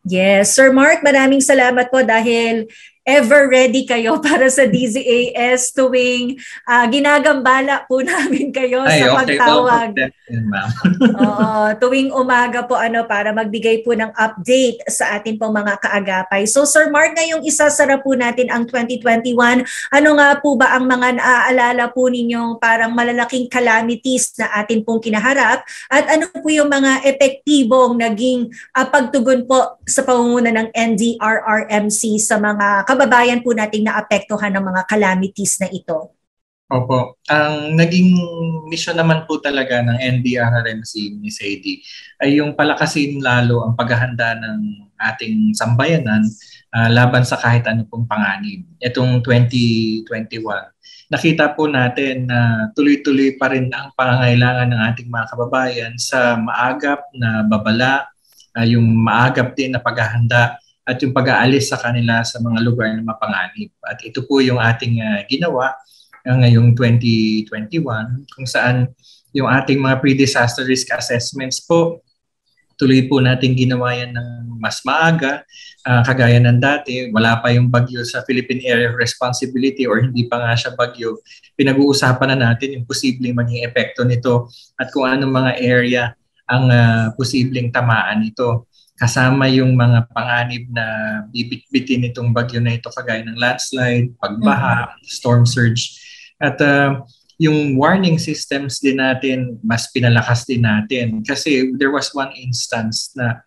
Yes, Sir Mark, maraming salamat po dahil ever ready kayo para sa DZAS tuwing ginagambala po namin kayo sa pagtawag. Tuwing umaga po para magbigay po ng update sa atin pong mga kaagapay. So Sir Mark, ngayong isasara po natin ang 2021. Ano nga po ba ang mga naaalala po ninyong parang malalaking calamities na atin pong kinaharap, at ano po yung mga epektibong naging pagtugon po sa pamumuno ng NDRRMC sa mga kababayan po nating naapektuhan ng mga calamities na ito? Opo. Ang naging mission naman po talaga ng NDRRMC, Ms. Heidi, ay yung palakasin lalo ang paghahanda ng ating sambayanan laban sa kahit ano pong panganib. Itong 2021, nakita po natin na tuloy-tuloy pa rin ang pangangailangan ng ating mga kababayan sa maagap na babala, yung maagap din na paghahanda at yung pag-aalis sa kanila sa mga lugar na mapanganib. At ito po yung ating ginawa ngayong 2021, kung saan yung ating mga pre-disaster risk assessments po, tuloy po natin ginawa yan ng mas maaga, kagaya ng dati, wala pa yung bagyo sa Philippine Area of Responsibility or hindi pa nga siya bagyo. Pinag-uusapan na natin yung posibleng maging epekto nito at kung anong mga area ang posibleng tamaan nito. Kasama yung mga panganib na bibit-bitin itong bagyo na ito, kagaya ng landslide, pagbaha, storm surge. At yung warning systems din natin, mas pinalakas din natin. Kasi there was one instance na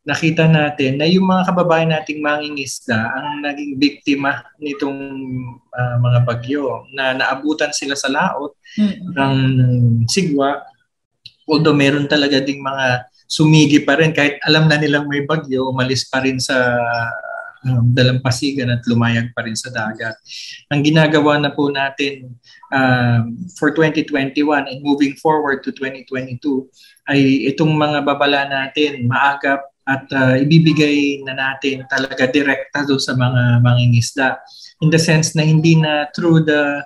nakita natin na yung mga kababayan nating mangingisda ang naging biktima nitong mga bagyo, na naabutan sila sa laot ng sigwa. Although meron talaga ding mga sumigi pa rin kahit alam na nilang may bagyo, umalis pa rin sa dalampasigan at lumayag pa rin sa dagat. Ang ginagawa na po natin for 2021 and moving forward to 2022 ay itong mga babala natin maagap at ibibigay na natin talaga direkta doon sa mga mangingisda. In the sense na hindi na through the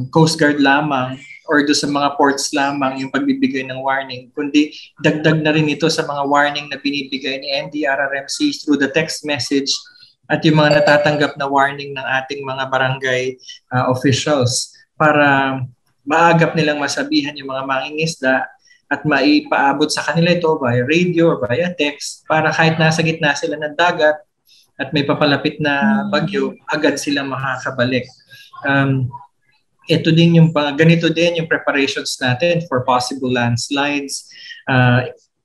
Coast Guard lamang or do sa mga ports lamang yung pagbibigay ng warning, kundi dagdag na rin ito sa mga warning na binibigay ni NDRRMC through the text message at yung mga natatanggap na warning ng ating mga barangay officials para maagap nilang masabihan yung mga mangingisda at maipaabot sa kanila ito via radio or via text para kahit nasa gitna sila ng dagat at may papalapit na bagyo, agad silang makakabalik. Ito din yung ganito din yung preparations natin for possible landslides,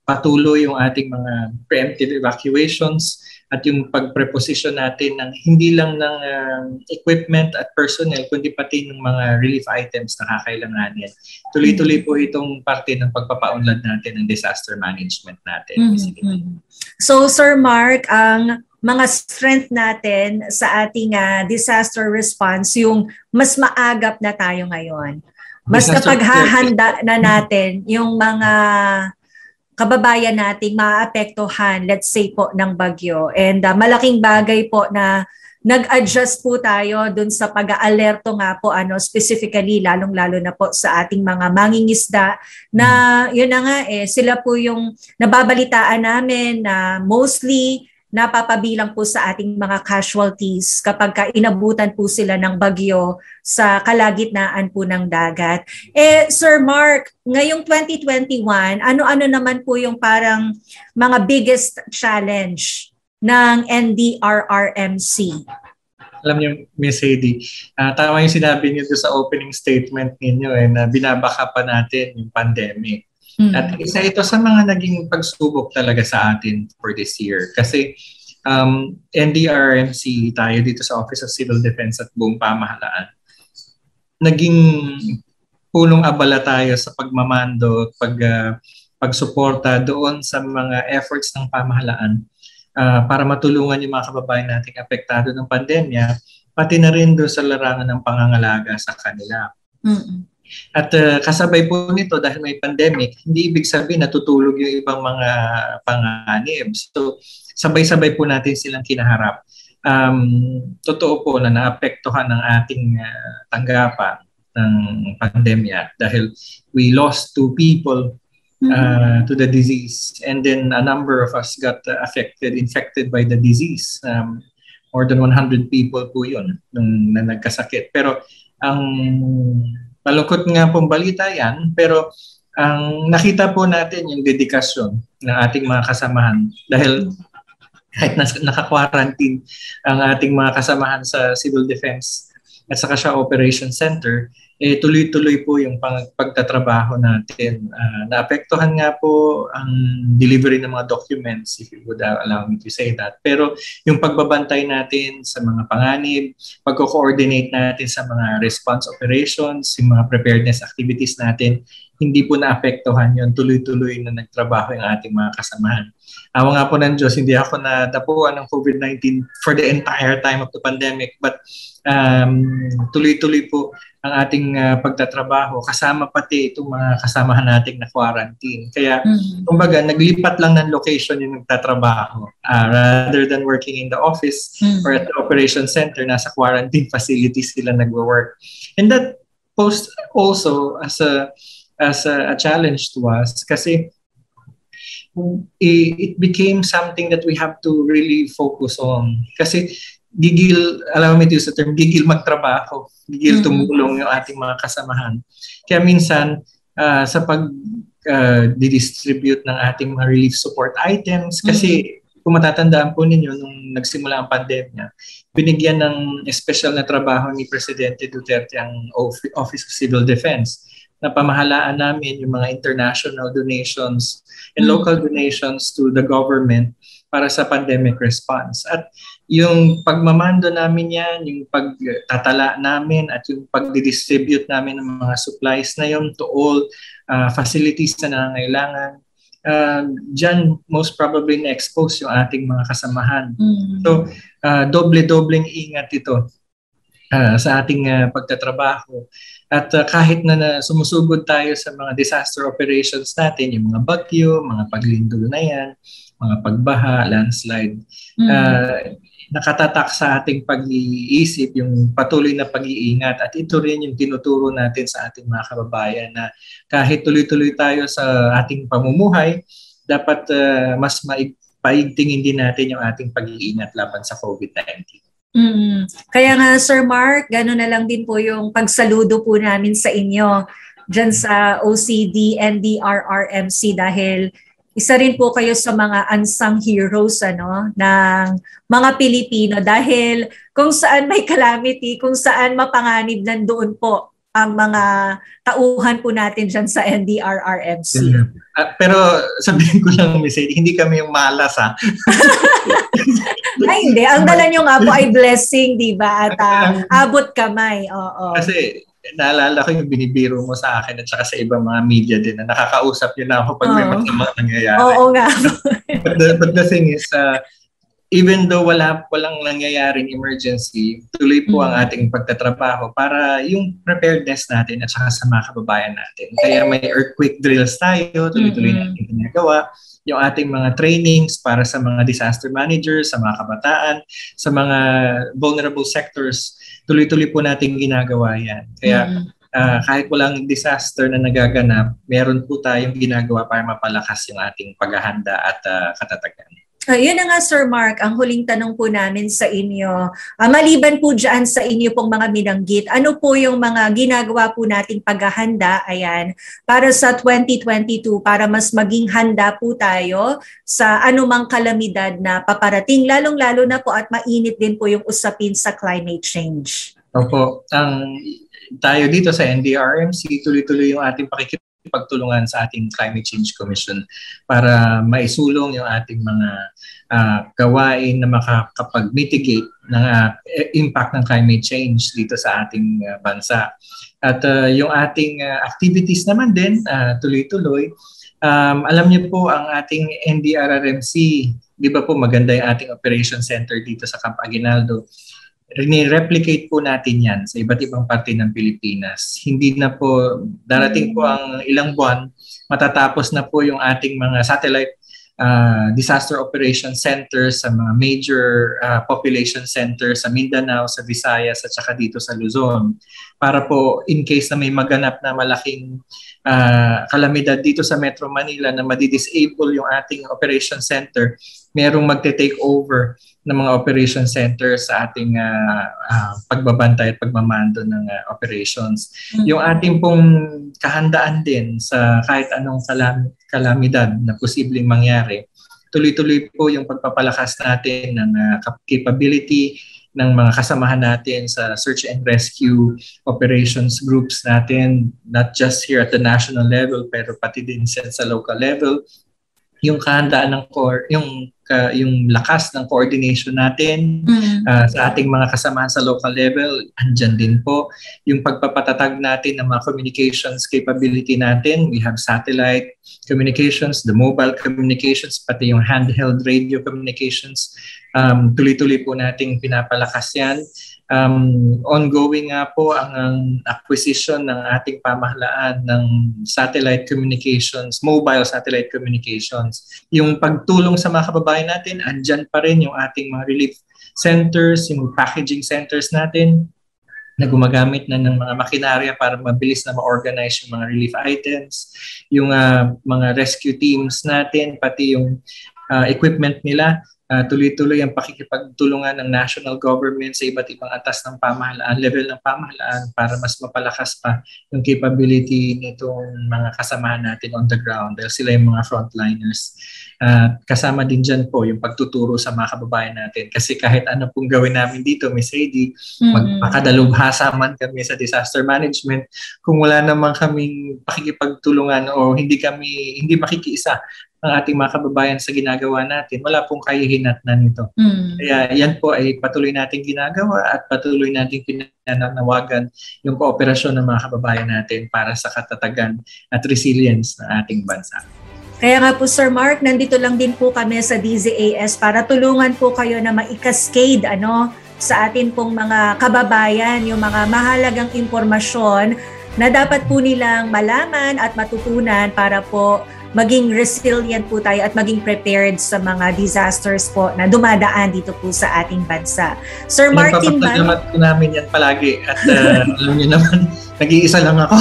patuloy yung ating mga preemptive evacuations at yung pagpreposition natin ng hindi lang ng equipment at personnel kundi pati ng mga relief items na kakailanganin. Tuloy-tuloy po itong parte ng pagpapaunlad natin ng disaster management natin. So Sir Mark, ang mga strength natin sa ating disaster response, yung mas maagap na tayo ngayon. Mas napaghahanda na natin yung mga kababayan nating maapektuhan, let's say po, ng bagyo. And malaking bagay po na nag-adjust po tayo dun sa pag-aalerto nga po, specifically, lalong-lalo na po sa ating mga mangingisda na yun na nga sila po yung nababalitaan namin na mostly napapabilang po sa ating mga casualties kapag inabutan po sila ng bagyo sa kalagitnaan po ng dagat. Sir Mark, ngayong 2021, ano-ano naman po yung parang mga biggest challenge ng NDRRMC? Alam niyo, Ms. Heidi, tama yung sinabi niyo sa opening statement ninyo na binabaka pa natin yung pandemic. At isa ito sa mga naging pagsubok talaga sa atin for this year. Kasi NDRRMC, tayo dito sa Office of Civil Defense at buong pamahalaan, naging punong abala tayo sa pagmamando, pagsuporta doon sa mga efforts ng pamahalaan para matulungan yung mga kababayan nating apektado ng pandemya, pati na rin doon sa larangan ng pangangalaga sa kanila. At kasabay po nito, dahil may pandemic, hindi ibig sabihin natutulog yung ibang mga panganib. So, sabay-sabay po natin silang kinaharap. Totoo po na naapektuhan ng ating tanggapan ng pandemya dahil we lost 2 people to the disease, and then a number of us got infected by the disease. More than 100 people po yun na nagkasakit. Pero ang malungkot nga pong balita yan, pero ang nakita po natin yung dedikasyon ng ating mga kasamahan dahil kahit naka-quarantine ang ating mga kasamahan sa Civil Defense at saka sa Operation Center, tuloy-tuloy po yung pagtatrabaho natin. Naapektuhan nga po ang delivery ng mga documents, if you would allow me to say that. Pero yung pagbabantay natin sa mga panganib, pagko-coordinate natin sa mga response operations, yung mga preparedness activities natin, hindi po naapektuhan yun. Tuloy-tuloy na nagtrabaho yung ating mga kasamahan. Awa nga po ng Diyos, hindi ako nadapuan ng COVID-19 for the entire time of the pandemic, but tuloy-tuloy po ang ating pagtatrabaho, kasama pati itong mga kasamahan nating na quarantine. Kaya, kumbaga, naglipat lang ng location yung nagtatrabaho. Rather than working in the office or at the operation center, nasa quarantine facilities sila nagwo-work. And that posed also as a challenge to us kasi it became something that we have to really focus on. Kasi alam mo ito sa term, gigil magtrabaho, gigil tumulong yung ating mga kasamahan. Kaya minsan, sa pag-distribute ng ating mga relief support items, kasi kung matatandaan po ninyo, nung nagsimula ang pandemya, binigyan ng special na trabaho ni Presidente Duterte ang Office of Civil Defense na pamahalaan namin, yung mga international donations and local donations to the government para sa pandemic response. At yung pagmamando namin yan, yung pagtatala namin at yung pagdidistribute namin ng mga supplies na yun to all facilities na nangangailangan, dyan most probably na-expose yung ating mga kasamahan. So, doble-dobleng ingat ito sa ating pagtatrabaho. At kahit na sumusugod tayo sa mga disaster operations natin, yung mga bagyo, mga paglindol na yan, mga pagbaha, landslide, nakatatak sa ating pag-iisip yung patuloy na pag-iingat. At ito rin yung tinuturo natin sa ating mga kababayan na kahit tuloy-tuloy tayo sa ating pamumuhay, dapat mas paigtingin din natin yung ating pag-iingat laban sa COVID-19. Kaya nga Sir Mark, gano'n na lang din po yung pagsaludo po namin sa inyo dyan sa OCD NDRRMC dahil isa rin po kayo sa mga unsung heroes ng mga Pilipino dahil kung saan may calamity, kung saan mapanganib, nandoon po ang mga tauhan po natin dyan sa NDRRMC. Pero sabihin ko lang, Miss Heidi, hindi kami yung malas ha. Ay hindi, ang dala nyo nga po ay blessing, di ba? At abot kamay. Oo. Kasi naalala ko yung binibiro mo sa akin at saka sa ibang mga media din na nakakausap yun na ako pag may masamang nangyayari. Oo nga. But the thing is, even though walang nangyayaring emergency, tuloy po ang ating pagtatrabaho para yung preparedness natin at saka sa mga kababayan natin. Kaya may earthquake drills tayo, tuloy-tuloy natin ginagawa. Yung ating mga trainings para sa mga disaster managers, sa mga kabataan, sa mga vulnerable sectors, tuloy-tuloy po natin ginagawa yan. Kaya kahit walang disaster na nagaganap, meron po tayong ginagawa para mapalakas yung ating paghahanda at katatagan. Yun na nga Sir Mark, ang huling tanong po namin sa inyo. Maliban po dyan sa inyo pong mga binanggit, ano po yung mga ginagawa po nating paghahanda para sa 2022 para mas maging handa po tayo sa anumang kalamidad na paparating, lalong-lalo na po at mainit din po yung usapin sa climate change. Opo, tayo dito sa NDRRMC, tuloy-tuloy yung ating pagtulungan sa ating Climate Change Commission para maisulong yung ating mga gawain na makakapag-mitigate ng impact ng climate change dito sa ating bansa. At yung ating activities naman din, tuloy-tuloy. Alam niyo po ang ating NDRRMC, di ba po maganda yung ating operation center dito sa Camp Aguinaldo. Replicate po natin yan sa iba't ibang parte ng Pilipinas. Hindi na po, darating po ang ilang buwan, matatapos na po yung ating mga satellite disaster operation centers sa mga major population centers sa Mindanao, sa Visayas at saka dito sa Luzon. Para po in case na may maganap na malaking kalamidad dito sa Metro Manila na madi-disable yung ating operation center, merong magte-take over ng mga operation center sa ating pagbabantay at pagmamando ng operations. Yung ating pong kahandaan din sa kahit anong kalamidad na posibleng mangyari, tuloy-tuloy po yung pagpapalakas natin ng capability ng mga kasamahan natin sa search and rescue operations groups natin, not just here at the national level pero pati din sa local level. Yung kahandaan ng yung lakas ng coordination natin sa ating mga kasamahan sa local level, andyan din po. Yung pagpapatatag natin ng mga communications capability natin, we have satellite communications, the mobile communications, pati yung handheld radio communications. Tuloy-tuloy po nating pinapalakas yan. Ongoing nga po ang acquisition ng ating pamahalaan ng satellite communications, mobile satellite communications. Yung pagtulong sa mga kababayan natin, andyan pa rin yung ating mga relief centers, yung packaging centers natin na gumagamit na ng mga makinarya para mabilis na ma-organize yung mga relief items, yung mga rescue teams natin, pati yung equipment nila, tuloy-tuloy ang pakikipagtulungan ng national government sa iba't ibang atas ng pamahalaan, level ng pamahalaan para mas mapalakas pa yung capability nitong mga kasamahan natin on the ground dahil sila yung mga frontliners. Kasama din dyan po yung pagtuturo sa mga kababayan natin kasi kahit ano pong gawin namin dito, Ms. Heidi, magpakadalubhasa man kami sa disaster management, kung wala naman kaming pakikipagtulungan o hindi makikiisa ang ating mga kababayan sa ginagawa natin, wala pong kahihinatnan nito. Kaya yan po ay patuloy nating ginagawa at patuloy nating pinanawagan yung kooperasyon ng mga kababayan natin para sa katatagan at resilience ng ating bansa. Kaya nga po Sir Mark, nandito lang din po kami sa DZAS para tulungan po kayo na ma-cascade sa atin pong mga kababayan, yung mga mahalagang impormasyon na dapat po nilang malaman at matutunan para po maging resilient po tayo at maging prepared sa mga disasters po na dumadaan dito po sa ating bansa. Sir Mark Timbal. Nagpapasalamat po namin yan palagi at alam niyo naman, nag-iisa lang ako.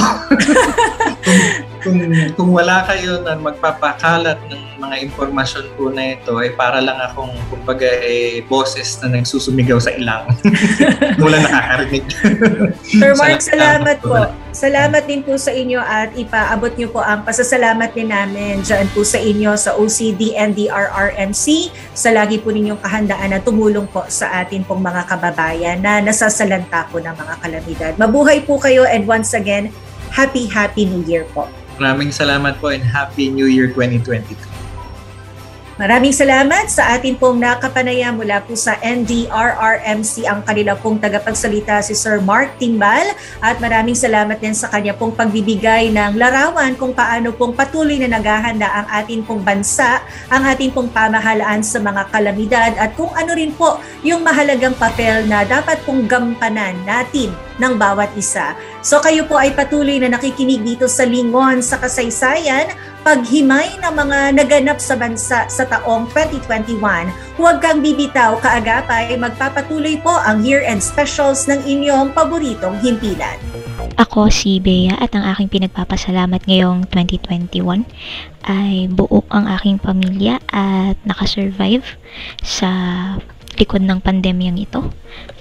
Kung wala kayo na magpapakalat ng mga impormasyon po na ito, ay para lang akong kumbaga boses na nagsusumigaw sa ilang. Wala nakakarinig. Sir Mark, salamat po. Salamat din po sa inyo at ipaabot niyo po ang pasasalamat din namin dyan po sa inyo sa OCD and DRRMC sa lagi po ninyong kahandaan na tumulong po sa atin pong mga kababayan na nasasalanta po ng mga kalamidad. Mabuhay po kayo and once again, Happy New Year po. Maraming salamat po and Happy New Year 2022. Maraming salamat sa atin pong nakapanaya mula po sa NDRRMC ang kanila pong tagapagsalita si Sir Mark Timbal at maraming salamat din sa kanya pong pagbibigay ng larawan kung paano pong patuloy na naghahanda ang atin pong bansa, ang ating pong pamahalaan sa mga kalamidad at kung ano rin po yung mahalagang papel na dapat pong gampanan natin ng bawat isa. So kayo po ay patuloy na nakikinig dito sa Lingon sa Kasaysayan, paghimay ng mga naganap sa bansa sa taong 2021. Huwag kang bibitaw, kaagapay, magpapatuloy po ang year-end specials ng inyong paboritong himpilan. Ako si Bea at ang aking pinagpapasalamat ngayong 2021 ay buo ang aking pamilya at nakasurvive sa likod ng pandemyang ito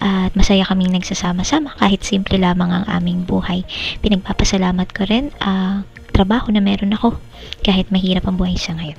at masaya kaming nagsasama-sama kahit simple lamang ang aming buhay. Pinagpapasalamat ko rin ang trabaho na meron ako kahit mahirap ang buhay sa ngayon.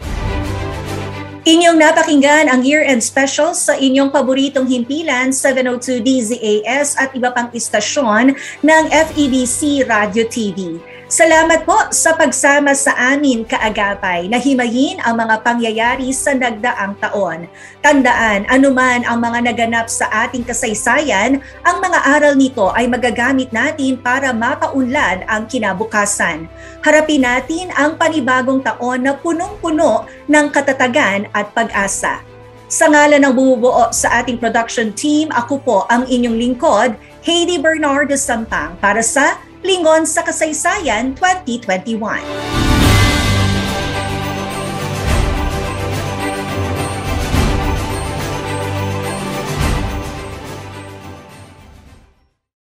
Inyong napakinggan ang year-end specials sa inyong paboritong himpilan, 702 DZAS at iba pang istasyon ng FEBC Radio TV. Salamat po sa pagsama sa amin kaagapay na himayin ang mga pangyayari sa nagdaang taon. Tandaan, anuman ang mga naganap sa ating kasaysayan, ang mga aral nito ay magagamit natin para mapaunlad ang kinabukasan. Harapin natin ang panibagong taon na punong-puno ng katatagan at pag-asa. Sa ngalan ng bumubuo sa ating production team, ako po ang inyong lingkod, Heidi Bernardo Sampang para sa Lingon sa Kasaysayan 2021.